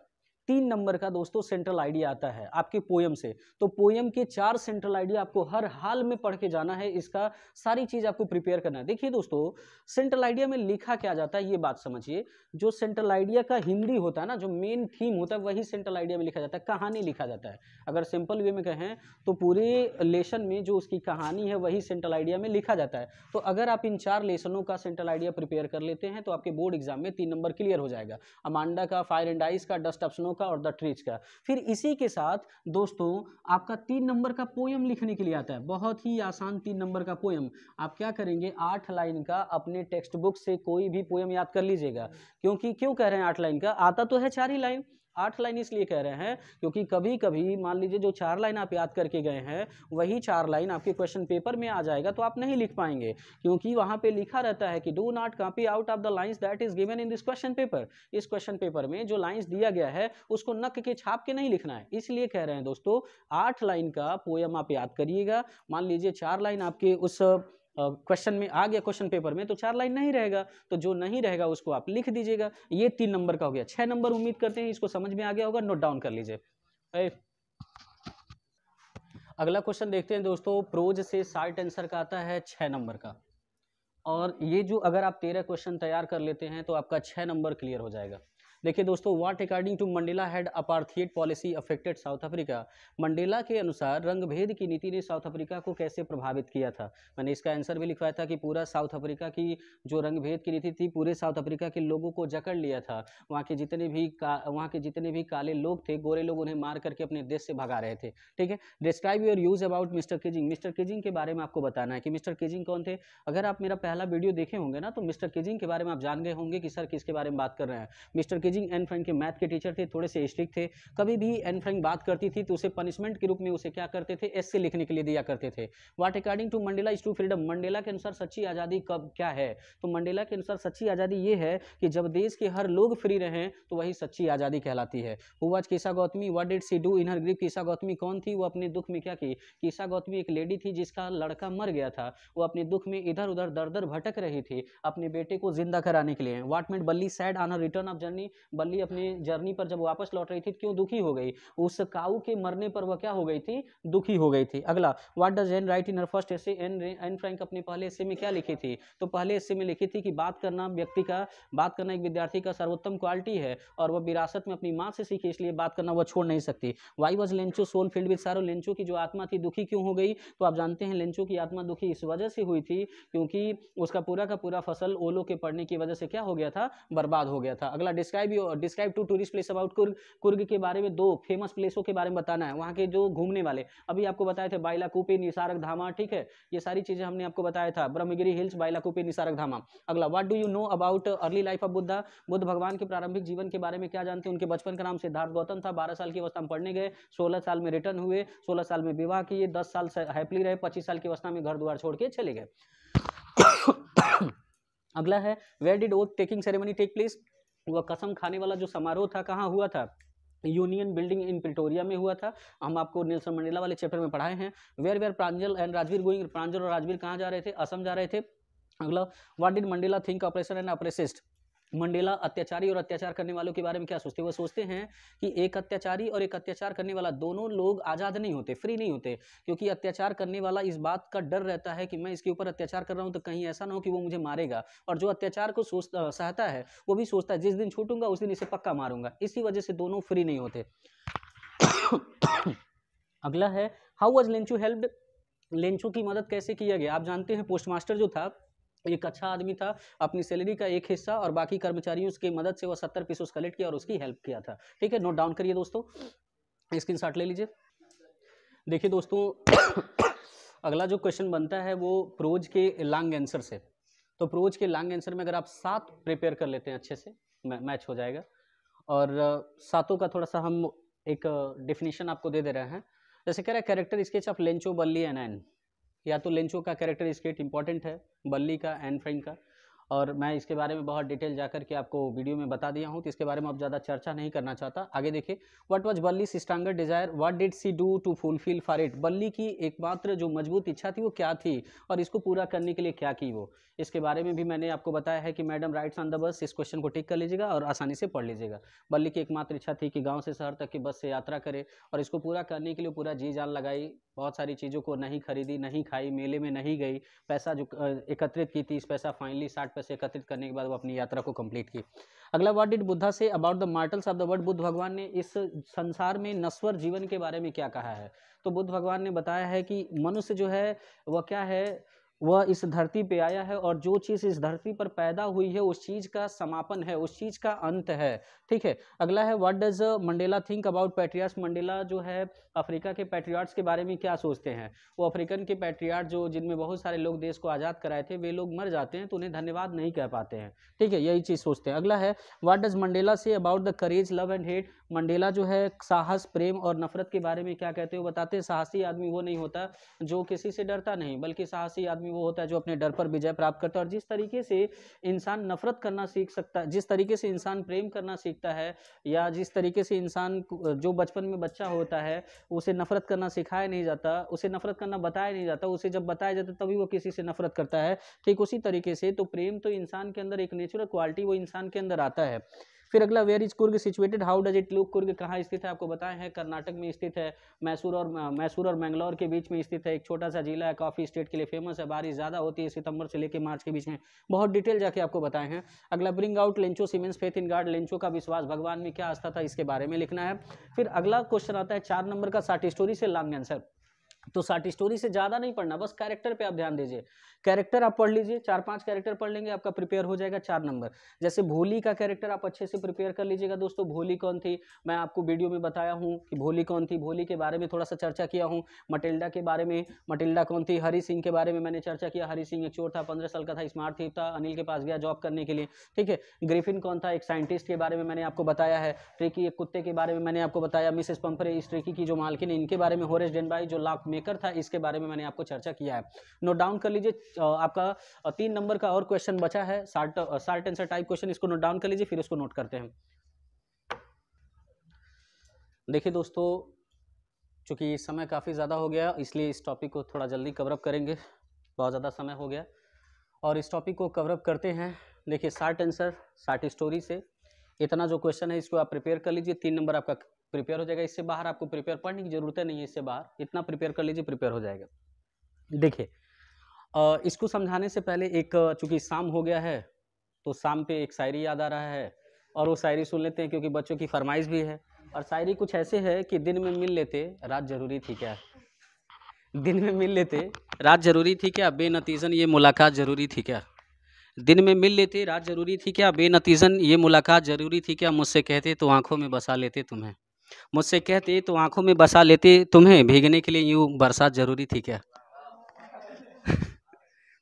3 नंबर का दोस्तों सेंट्रल आइडिया आता है आपके पोयम से, तो पोयम के 4 सेंट्रल आइडिया आपको हर हाल में पढ़ के जाना है, इसका सारी चीज आपको प्रिपेयर करना है। देखिए दोस्तों, सेंट्रल आइडिया में लिखा क्या जाता है ये बात समझिए, जो सेंट्रल आइडिया का हिंदी होता है ना, जो मेन थीम होता है वही सेंट्रल आइडिया में लिखा जाता है, कहानी लिखा जाता है। अगर सिंपल वे में कहें तो पूरे लेसन में जो उसकी कहानी है वही सेंट्रल आइडिया में लिखा जाता है। तो अगर आप इन 4 लेसनों का सेंट्रल आइडिया प्रिपेयर कर लेते हैं तो आपके बोर्ड एग्जाम में 3 नंबर क्लियर हो जाएगा, अमांडा का, फायर एंड आइस का, डस्ट ऑफ स्नो का और द ट्रीज का। फिर इसी के साथ दोस्तों आपका 3 नंबर का पोयम लिखने के लिए आता है, बहुत ही आसान 3 नंबर का पोयम। आप क्या करेंगे, 8 लाइन का अपने टेक्स्ट बुक से कोई भी पोयम याद कर लीजिएगा। क्योंकि क्यों कह रहे हैं 8 लाइन का, आता तो है 4 ही लाइन, 8 लाइन इसलिए कह रहे हैं क्योंकि कभी कभी मान लीजिए जो 4 लाइन आप याद करके गए हैं वही 4 लाइन आपके क्वेश्चन पेपर में आ जाएगा तो आप नहीं लिख पाएंगे, क्योंकि वहां पे लिखा रहता है कि do not copy out of the lines that is given in this question paper. इस क्वेश्चन पेपर में जो लाइंस दिया गया है उसको नक के छाप के नहीं लिखना है, इसलिए कह रहे हैं दोस्तों 8 लाइन का पोयम आप याद करिएगा। मान लीजिए 4 लाइन आपके उस क्वेश्चन में आ गया, क्वेश्चन पेपर में, तो 4 लाइन नहीं रहेगा, तो जो नहीं रहेगा उसको आप लिख दीजिएगा। ये 3 नंबर का हो गया। 6 नंबर उम्मीद करते हैं इसको समझ में आ गया होगा, नोट डाउन कर लीजिए। अगला क्वेश्चन देखते हैं दोस्तों, प्रोज से शॉर्ट आंसर का आता है 6 नंबर का, और ये जो अगर आप 13 क्वेश्चन तैयार कर लेते हैं तो आपका 6 नंबर क्लियर हो जाएगा। देखिए दोस्तों, what according to Mandela had apartheid policy affected South Africa. Mandela के अनुसार रंगभेद की नीति ने साउथ अफ्रीका को कैसे प्रभावित किया था। मैंने इसका आंसर भी लिखवाया था कि पूरा साउथ अफ्रीका की जो रंगभेद की नीति थी पूरे साउथ अफ्रीका के लोगों को जकड़ लिया था। वहाँ के जितने भी काले लोग थे, गोरे लोग, उन्हें मार करके अपने देश से भगा रहे थे, ठीक है। Describe your use about mister किजिंग। Mister किजिंग के बारे में आपको बताना है कि मिस्टर किजिंग कौन थे। अगर आप मेरा पहला वीडियो देखे होंगे ना तो मिस्टर किजिंग के बारे में आप जान गए होंगे कि सर किसके बारे में बात कर रहे हैं। Mister किजिंग challenging. एन फ्रैंक के मैथ के टीचर थे, थोड़े से स्ट्रिक्ट थे। कभी भी एन फ्रैंक बात करती थी तो उसे पनिशमेंट के रूप में उसे क्या करते थे, एस से लिखने के लिए दिया करते थे। What according to Mandela is true freedom, Mandela के अनुसार सच्ची आज़ादी कब क्या है? तो मंडेला के अनुसार सच्ची आज़ादी ये है कि जब देश के हर लोग फ्री रहें तो वही सच्ची आज़ादी कहलाती है। Who was Kisa Gautami, what did she do in her grief, Kisa Gautami कौन थी, वो अपने दुख में क्या की? कीसा गौतमी एक लेडी थी जिसका लड़का मर गया था, वो अपने दुख में इधर उधर दर दर भटक रही थी अपने बेटे को जिंदा कराने के लिए। व्हाट मेड बल्ली sad on her return of journey, बल्ली अपने जर्नी पर जब वापस लौट रही थी क्यों दुखी हो गई? उस काऊ के मरने पर वह क्या हो गई थी, दुखी हो गई थी। अगला, what does N right in her first essay, Anne Frank अपने पहले एसे में क्या लिखी थी? तो पहले एसे में लिखी थी कि बात करना एक विद्यार्थी का सर्वोत्तम क्वालिटी है और वह विरासत में अपनी माँ से सीखी, इसलिए बात करना वह छोड़ नहीं सकती। Why was Lencho soul filled with sorrow, Lencho की जो आत्मा थी दुखी क्यों हो गई? तो आप जानते हैं लेंचो की आत्मा दुखी इस वजह से हुई थी क्योंकि उसका पूरा का पूरा फसल ओलो के पड़ने की वजह से क्या हो गया था, बर्बाद हो गया था। अगला, describe to tourist place about Coorg, Coorg के बारे में दो फेमस प्लेसों के बारे में बताना है, वहाँ के जो घूमने वाले। अभी आपको बताए थे बाइलाकुप्पे, निसारक धामा, ठीक है, ये सारी चीजें हमने आपको बताया था, ब्रह्मगिरी हिल्स, बाइलाकुप्पे, निसारक धामा। अगला, what do you know about early life of Buddha, Buddha भगवान के प्रारंभिक जीवन के बारे में क्या जानते हैं? उनके बचपन का नाम सिद्धार्थ गौतम था, 12 साल की अवस्था में पढ़ने गए, 16 साल में रिटर्न हुए, 16 साल में विवाह किए, 10 साल से हैप्पीली रहे, 25 साल की अवस्था में घर द्वार छोड़ के चले गए। अगला है, where did oath taking ceremony take place, वह कसम खाने वाला जो समारोह था कहाँ हुआ था? यूनियन बिल्डिंग इन प्रिटोरिया में हुआ था। हम आपको नेल्सन मंडेला वाले चैप्टर में पढ़ाए हैं। Where Pranjal and Rajveer going, Pranjal और राजवीर कहाँ जा रहे थे? असम जा रहे थे। अगला, what did Mandela think oppression and oppressors, Mandela अत्याचारी और अत्याचार करने वालों के बारे में क्या सोचते हैं? वो सोचते हैं कि एक अत्याचारी और एक अत्याचार करने वाला दोनों लोग आज़ाद नहीं होते, फ्री नहीं होते, क्योंकि अत्याचार करने वाला इस बात का डर रहता है कि मैं इसके ऊपर अत्याचार कर रहा हूँ तो कहीं ऐसा ना हो कि वो मुझे मारेगा, और जो अत्याचार को सहता है वो भी सोचता है जिस दिन छूटूंगा उस दिन इसे पक्का मारूंगा, इसी वजह से दोनों फ्री नहीं होते। अगला है, how was Lencho helped, Lencho की मदद कैसे किया गया? आप जानते हैं पोस्टमास्टर जो था एक अच्छा आदमी था, अपनी सैलरी का एक हिस्सा और बाकी कर्मचारियों की मदद से वह 70 पीस कलेक्ट किया और उसकी हेल्प किया था। ठीक है, नोट डाउन करिए दोस्तों, स्क्रीनशॉट ले लीजिए। देखिए दोस्तों, अगला जो क्वेश्चन बनता है वो प्रोज के लॉन्ग आंसर से। तो प्रोज के लॉन्ग आंसर में अगर आप 7 प्रिपेयर कर लेते हैं अच्छे से मैच हो जाएगा, और 7 का थोड़ा सा हम एक डेफिनेशन आपको दे रहे हैं। जैसे कह रहा है कैरेक्टर स्केच ऑफ लेंचो, बल्ली एंड एन, या तो लेंचो का कैरेक्टर स्केच इंपॉर्टेंट है, बल्ली का, एन फ्रैंक का, और मैं इसके बारे में बहुत डिटेल जाकर के आपको वीडियो में बता दिया हूँ, तो इसके बारे में अब ज़्यादा चर्चा नहीं करना चाहता। आगे देखिए, what was Balli stronger desire, what did she do to fulfil for it, Balli की एकमात्र जो मजबूत इच्छा थी वो क्या थी और इसको पूरा करने के लिए क्या की वो, इसके बारे में भी मैंने आपको बताया है कि madam rights on the bus, इस क्वेश्चन को टिक कर लीजिएगा और आसानी से पढ़ लीजिएगा। बल्ली की एकमात्र इच्छा थी कि गाँव से शहर तक की बस से यात्रा करे, और इसको पूरा करने के लिए पूरा जी जान लगाई, बहुत सारी चीज़ों को नहीं खरीदी, नहीं खाई, मेले में नहीं गई, पैसा जो एकत्रित की 30 पैसा, फाइनली 60 पैसे एकत्रित करने के बाद वो अपनी यात्रा को कंप्लीट की। अगला, what did Buddha say about the mortals of the world, Buddha भगवान ने इस संसार में नश्वर जीवन के बारे में क्या कहा है? तो बुद्ध भगवान ने बताया है कि मनुष्य जो है वह क्या है, वह इस धरती पे आया है और जो चीज़ इस धरती पर पैदा हुई है उस चीज़ का समापन है, उस चीज़ का अंत है। ठीक है, अगला है, what does Mandela think about patriots, Mandela जो है अफ्रीका के पैट्रियार्ड्स के बारे में क्या सोचते हैं? वो अफ्रीकन के पैट्रियार्ड जो जिनमें बहुत सारे लोग देश को आज़ाद कराए थे, वे लोग मर जाते हैं तो उन्हें धन्यवाद नहीं कह पाते हैं। ठीक है, यही चीज़ सोचते हैं। अगला है, व्हाट डज मंडेला से about the courage love and hate, Mandela जो है साहस, प्रेम और नफरत के बारे में क्या कहते हैं? वो बताते हैं साहसी आदमी वो नहीं होता जो किसी से डरता नहीं, बल्कि साहसी आदमी वो होता है जो अपने डर पर विजय प्राप्त करता है। और जिस तरीके से इंसान नफरत करना सीख सकता है, जिस तरीके से इंसान प्रेम करना सीखता है, या जिस तरीके से इंसान जो बचपन में बच्चा होता है उसे नफरत करना सिखाया नहीं जाता, उसे नफरत करना बताया नहीं जाता, उसे जब बताया जाता तभी वो किसी से नफरत करता है, ठीक उसी तरीके से तो प्रेम तो इंसान के अंदर एक नेचुरल क्वालिटी वो इंसान के अंदर आता है। फिर अगला, where is Coorg situated, how does it look, Coorg कहाँ स्थित है? आपको बताया है कर्नाटक में स्थित है, मैसूर और मैंगलोर के बीच में स्थित है, एक छोटा सा जिला है, कॉफी स्टेट के लिए फेमस है, बारिश ज़्यादा होती है सितंबर से लेकर मार्च के बीच में, बहुत डिटेल जाके आपको बताए हैं। अगला, bring out Lencho siemens faith in God, Lencho का विश्वास भगवान में क्या आस्था था, इसके बारे में लिखना है। फिर अगला क्वेश्चन आता है 4 नंबर का, शॉर्ट स्टोरी से लॉन्ग आंसर। तो शॉर्ट स्टोरी से ज़्यादा नहीं पढ़ना, बस कैरेक्टर पे आप ध्यान दीजिए। कैरेक्टर आप पढ़ लीजिए, 4-5 कैरेक्टर पढ़ लेंगे, आपका प्रिपेयर हो जाएगा 4 नंबर। जैसे भोली का कैरेक्टर आप अच्छे से प्रिपेयर कर लीजिएगा दोस्तों। भोली कौन थी, मैं आपको वीडियो में बताया हूँ कि भोली कौन थी, भोली के बारे में थोड़ा सा चर्चा किया हूँ। मटिल्डा के बारे में, मटिल्डा कौन थी। हरी सिंह के बारे में मैंने चर्चा किया। हरी सिंह एक चोर था, 15 साल का था, स्मार्ट थी था, अनिल के पास गया जॉब करने के लिए, ठीक है। ग्रिफिन कौन था, एक साइंटिस्ट के बारे में मैंने आपको बताया है। ट्रिकी एक कुत्ते के बारे में मैंने आपको बताया। मिसेस पंफरे इस ट्रिकी की जो मालकिन है, इनके बारे में। होरेस डेनबाई जो लॉक मेकर था, इसके बारे में मैंने आपको चर्चा किया है। नोट डाउन कर लीजिए। आपका 3 नंबर का और क्वेश्चन बचा है, शार्ट आंसर टाइप क्वेश्चन, इसको नोट डाउन कर लीजिए, फिर उसको नोट करते हैं। देखिए दोस्तों, चूंकि समय काफ़ी ज़्यादा हो गया, इसलिए इस टॉपिक को थोड़ा जल्दी कवरअप करेंगे, बहुत ज़्यादा समय हो गया, और इस टॉपिक को कवरअप करते हैं। देखिए शार्ट आंसर शार्ट स्टोरी से इतना जो क्वेश्चन है, इसको आप प्रिपेयर कर लीजिए, 3 नंबर आपका प्रिपेयर हो जाएगा। इससे बाहर आपको प्रिपेयर पढ़ने की जरूरत नहीं है, इससे बाहर इतना प्रिपेयर कर लीजिए, प्रिपेयर हो जाएगा। देखिए इसको समझाने से पहले एक, चूंकि शाम हो गया है तो शाम पे एक शायरी याद आ रहा है, और वो शायरी सुन लेते हैं क्योंकि बच्चों की फरमाइश भी है। और शायरी कुछ ऐसे है कि दिन में मिल लेते रात जरूरी थी क्या, दिन में मिल लेते रात जरूरी थी क्या, बेनतीजन ये मुलाकात जरूरी थी क्या। दिन में मिल लेते रात जरूरी थी क्या, बेनतीजन ये मुलाकात जरूरी थी क्या। मुझसे कहते तो आंखों में बसा लेते तुम्हें, मुझसे कहते तो आंखों में बसा लेते तुम्हें, भीगने के लिए यूं बरसात जरूरी थी क्या।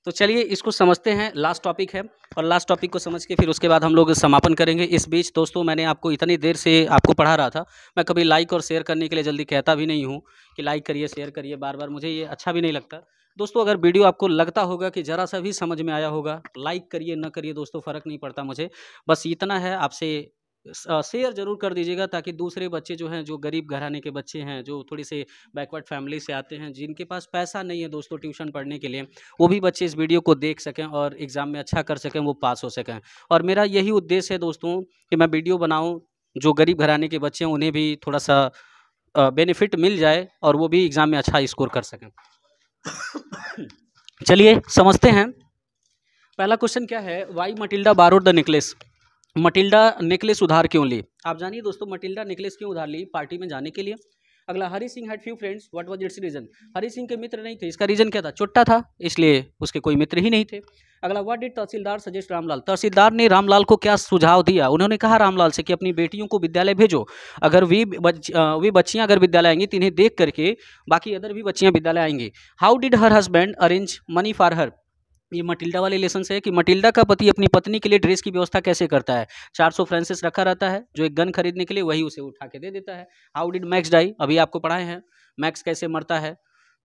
तो चलिए इसको समझते हैं, लास्ट टॉपिक है, और लास्ट टॉपिक को समझ के फिर उसके बाद हम लोग समापन करेंगे। इस बीच दोस्तों मैंने आपको इतनी देर से आपको पढ़ा रहा था, मैं कभी लाइक और शेयर करने के लिए जल्दी कहता भी नहीं हूँ कि लाइक करिए शेयर करिए बार बार, मुझे ये अच्छा भी नहीं लगता दोस्तों। अगर वीडियो आपको लगता होगा कि ज़रा सा भी समझ में आया होगा, लाइक करिए न करिए दोस्तों, फ़र्क नहीं पड़ता मुझे, बस इतना है आपसे शेयर ज़रूर कर दीजिएगा, ताकि दूसरे बच्चे जो हैं, जो गरीब घराने के बच्चे हैं, जो थोड़ी से बैकवर्ड फैमिली से आते हैं, जिनके पास पैसा नहीं है दोस्तों ट्यूशन पढ़ने के लिए, वो भी बच्चे इस वीडियो को देख सकें और एग्ज़ाम में अच्छा कर सकें, वो पास हो सकें। और मेरा यही उद्देश्य है दोस्तों कि मैं वीडियो बनाऊँ, जो गरीब घराने के बच्चे हैं उन्हें भी थोड़ा सा बेनिफिट मिल जाए और वो भी एग्ज़ाम में अच्छा स्कोर कर सकें। चलिए समझते हैं। पहला क्वेश्चन क्या है, why Matilda borrowed the necklace. Matilda necklace उधार क्यों ली। आप जानिए दोस्तों मटिल्डा नेकलेस क्यों उधार ली, पार्टी में जाने के लिए। अगला, Hari Singh had few friends, what was its reason. Hari Singh के मित्र नहीं थे, इसका रीजन क्या था, चुट्टा था इसलिए उसके कोई मित्र ही नहीं थे। अगला, what did tehsildar suggest Ramlal. Tehsildar ने रामलाल को क्या सुझाव दिया, उन्होंने कहा रामलाल से कि अपनी बेटियों को विद्यालय भेजो, अगर वे बच्चियां अगर विद्यालय आएंगी तो इन्हें देख करके बाकी अदर भी बच्चियां विद्यालय आएंगी। How did her husband arrange money for her. ये मटिल्डा वाले लेसन से है कि मटिल्डा का पति अपनी पत्नी के लिए ड्रेस की व्यवस्था कैसे करता है। 400 फ्रांसिस रखा रहता है, जो एक गन खरीदने के लिए, वही उसे उठा के दे देता है। हाउ डिड मैक्स डाई, अभी आपको पढ़ाए हैं मैक्स कैसे मरता है,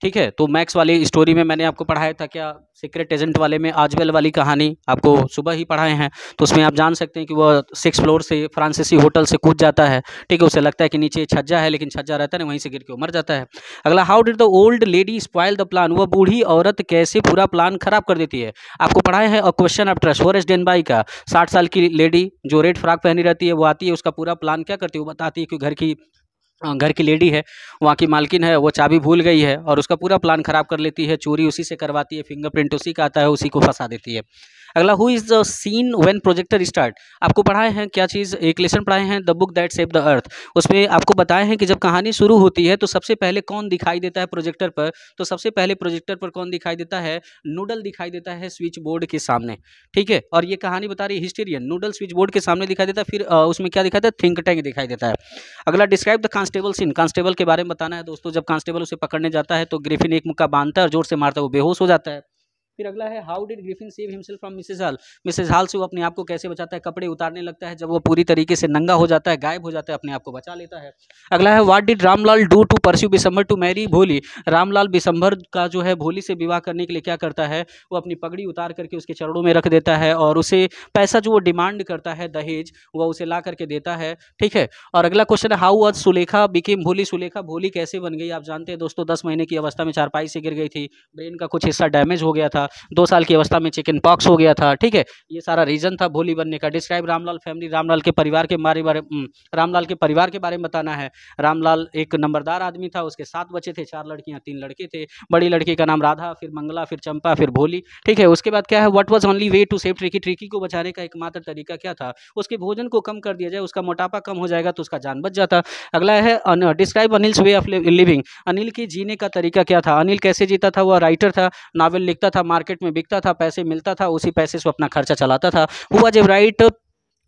ठीक है। तो मैक्स वाली स्टोरी में मैंने आपको पढ़ाया था, क्या सीक्रेट एजेंट वाले में आजवेल वाली कहानी आपको सुबह ही पढ़ाए हैं, तो उसमें आप जान सकते हैं कि वह 6th फ्लोर से फ्रांसीसी होटल से कूद जाता है, ठीक है। उसे लगता है कि नीचे छज्जा है, लेकिन छज्जा रहता है नहीं, वहीं से गिर के मर जाता है। अगला, how did the old lady spoil the plan, वह बूढ़ी औरत कैसे पूरा प्लान खराब कर देती है। आपको पढ़ाए हैं और क्वेश्चन ऑफ ट्रस्ट, होरेस डेनबाई का 60 साल की लेडी जो रेड फ्रॉक पहनी रहती है, वो आती है, उसका पूरा प्लान क्या करती है, वो बताती है कि घर की लेडी है, वहाँ की मालकिन है, वो चाबी भूल गई है और उसका पूरा प्लान खराब कर लेती है, चोरी उसी से करवाती है, फिंगरप्रिंट उसी का आता है, उसी को फंसा देती है। अगला, who is the scene when projector start. आपको पढ़ाए हैं क्या चीज़, एक लेसन पढ़ाए हैं the book that saved the earth. उसमें आपको बताए हैं कि जब कहानी शुरू होती है तो सबसे पहले कौन दिखाई देता है प्रोजेक्टर पर, तो सबसे पहले प्रोजेक्टर पर कौन दिखाई देता है, नूडल दिखाई देता है स्विच बोर्ड के सामने, ठीक है। और ये कहानी बता रही है हिस्टेरियन, नूडल स्विच बोर्ड के सामने दिखाई देता है, फिर उसमें क्या दिखाई देता है, थिंक टैंक दिखाई देता है। अगला, describe the constable scene, constable के बारे में बताना है दोस्तों। जब कांस्टेबल उसे पकड़ने जाता है तो ग्रिफिन एक मुक्का बांधता है और जोर से मारता है, वो बेहोश हो जाता है। फिर अगला है, how did Griffin save himself from Mrs Hall. Mrs Hall से वो अपने आप को कैसे बचाता है, कपड़े उतारने लगता है, जब वो पूरी तरीके से नंगा हो जाता है, गायब हो जाता है, अपने आप को बचा लेता है। अगला है, what did Ramlal do to pursue Bishambar to marry Bholi. Ramlal Bishambar का जो है भोली से विवाह करने के लिए क्या करता है, वो अपनी पगड़ी उतार करके उसके चरणों में रख देता है और उसे पैसा जो वो डिमांड करता है दहेज, वह उसे ला करके देता है, ठीक है। और अगला क्वेश्चन है, हाउ वाज सुलेखा बिकेम भोली। सुलेखा भोली कैसे बन गई, आप जानते हैं दोस्तों 10 महीने की अवस्था में चारपाई से गिर गई थी, ब्रेन का कुछ हिस्सा डैमेज हो गया था, था, 2 साल की अवस्था में चिकन पॉक्स हो गया था, ठीक है। ये सारा रीजन था भोली बनने का। डिस्क्राइब रामलाल फैमिली, रामलाल के परिवार के रामलाल के परिवार के बारे में बताना है। रामलाल एक नंबरदार आदमी था, उसके 7 बच्चे थे, 4 लड़कियां 3 लड़के थे। बड़ी लड़की का नाम राधा, फिर मंगला, फिर चंपा, फिर भोली, ठीक है। उसके बाद क्या है, what was only way to save Tricky, Tricky को बचाने का एकमात्र तरीका क्या था, उसके भोजन को कम कर दिया जाए, उसका मोटापा कम हो जाएगा तो उसका जान बच जाता। अगला है describe Anil's way of living, Anil के जीने का तरीका क्या था। अनिल कैसे जीता था, वह राइटर था, नावल लिखता था, मार्केट में बिकता था, पैसे मिलता था, उसी पैसे से अपना खर्चा चलाता था। Who was Ebright,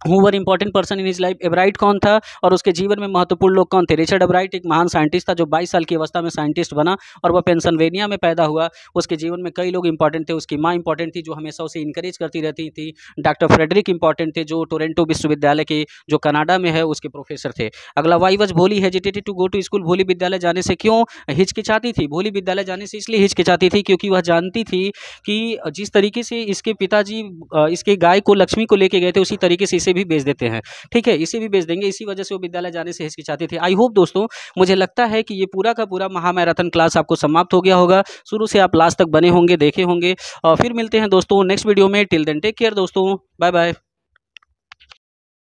who were important person in his life, Ebright कौन था और उसके जीवन में महत्वपूर्ण लोग कौन थे। रिचर्ड एवराइट एक महान साइंटिस्ट था जो 22 साल की अवस्था में साइंटिस्ट बना और वह पेंसिल्वेनिया में पैदा हुआ। उसके जीवन में कई लोग इंपॉर्टेंट थे, उसकी माँ इंपॉर्टेंट थी जो हमेशा उसे इंकरेज करती रहती थी। डॉक्टर फ्रेडरिक इंपॉर्टेंट थे जो टोरंटो विश्वविद्यालय के, जो कनाडा में है, उसके प्रोफेसर थे। अगला, why was Bholi hesitated to go to school, Bholi विद्यालय जाने से क्यों हिचकिचाती थी। भोली विद्यालय जाने से इसलिए हिचकिचाती थी क्योंकि वह जानती थी कि जिस तरीके से इसके पिताजी इसके गाय को, लक्ष्मी को लेके गए थे, उसी तरीके से इसे भी बेच देते हैं, ठीक है, इसे भी बेच देंगे। इसी वजह से वो विद्यालय जाने से हिचकिचाते थे। आई होप दोस्तों, मुझे लगता है कि ये पूरा का पूरा महामैराथन क्लास आपको समाप्त हो गया होगा, शुरू से आप लास्ट तक बने होंगे, देखे होंगे। और फिर मिलते हैं दोस्तों नेक्स्ट वीडियो में। टिल देन टेक केयर दोस्तों, बाय बाय।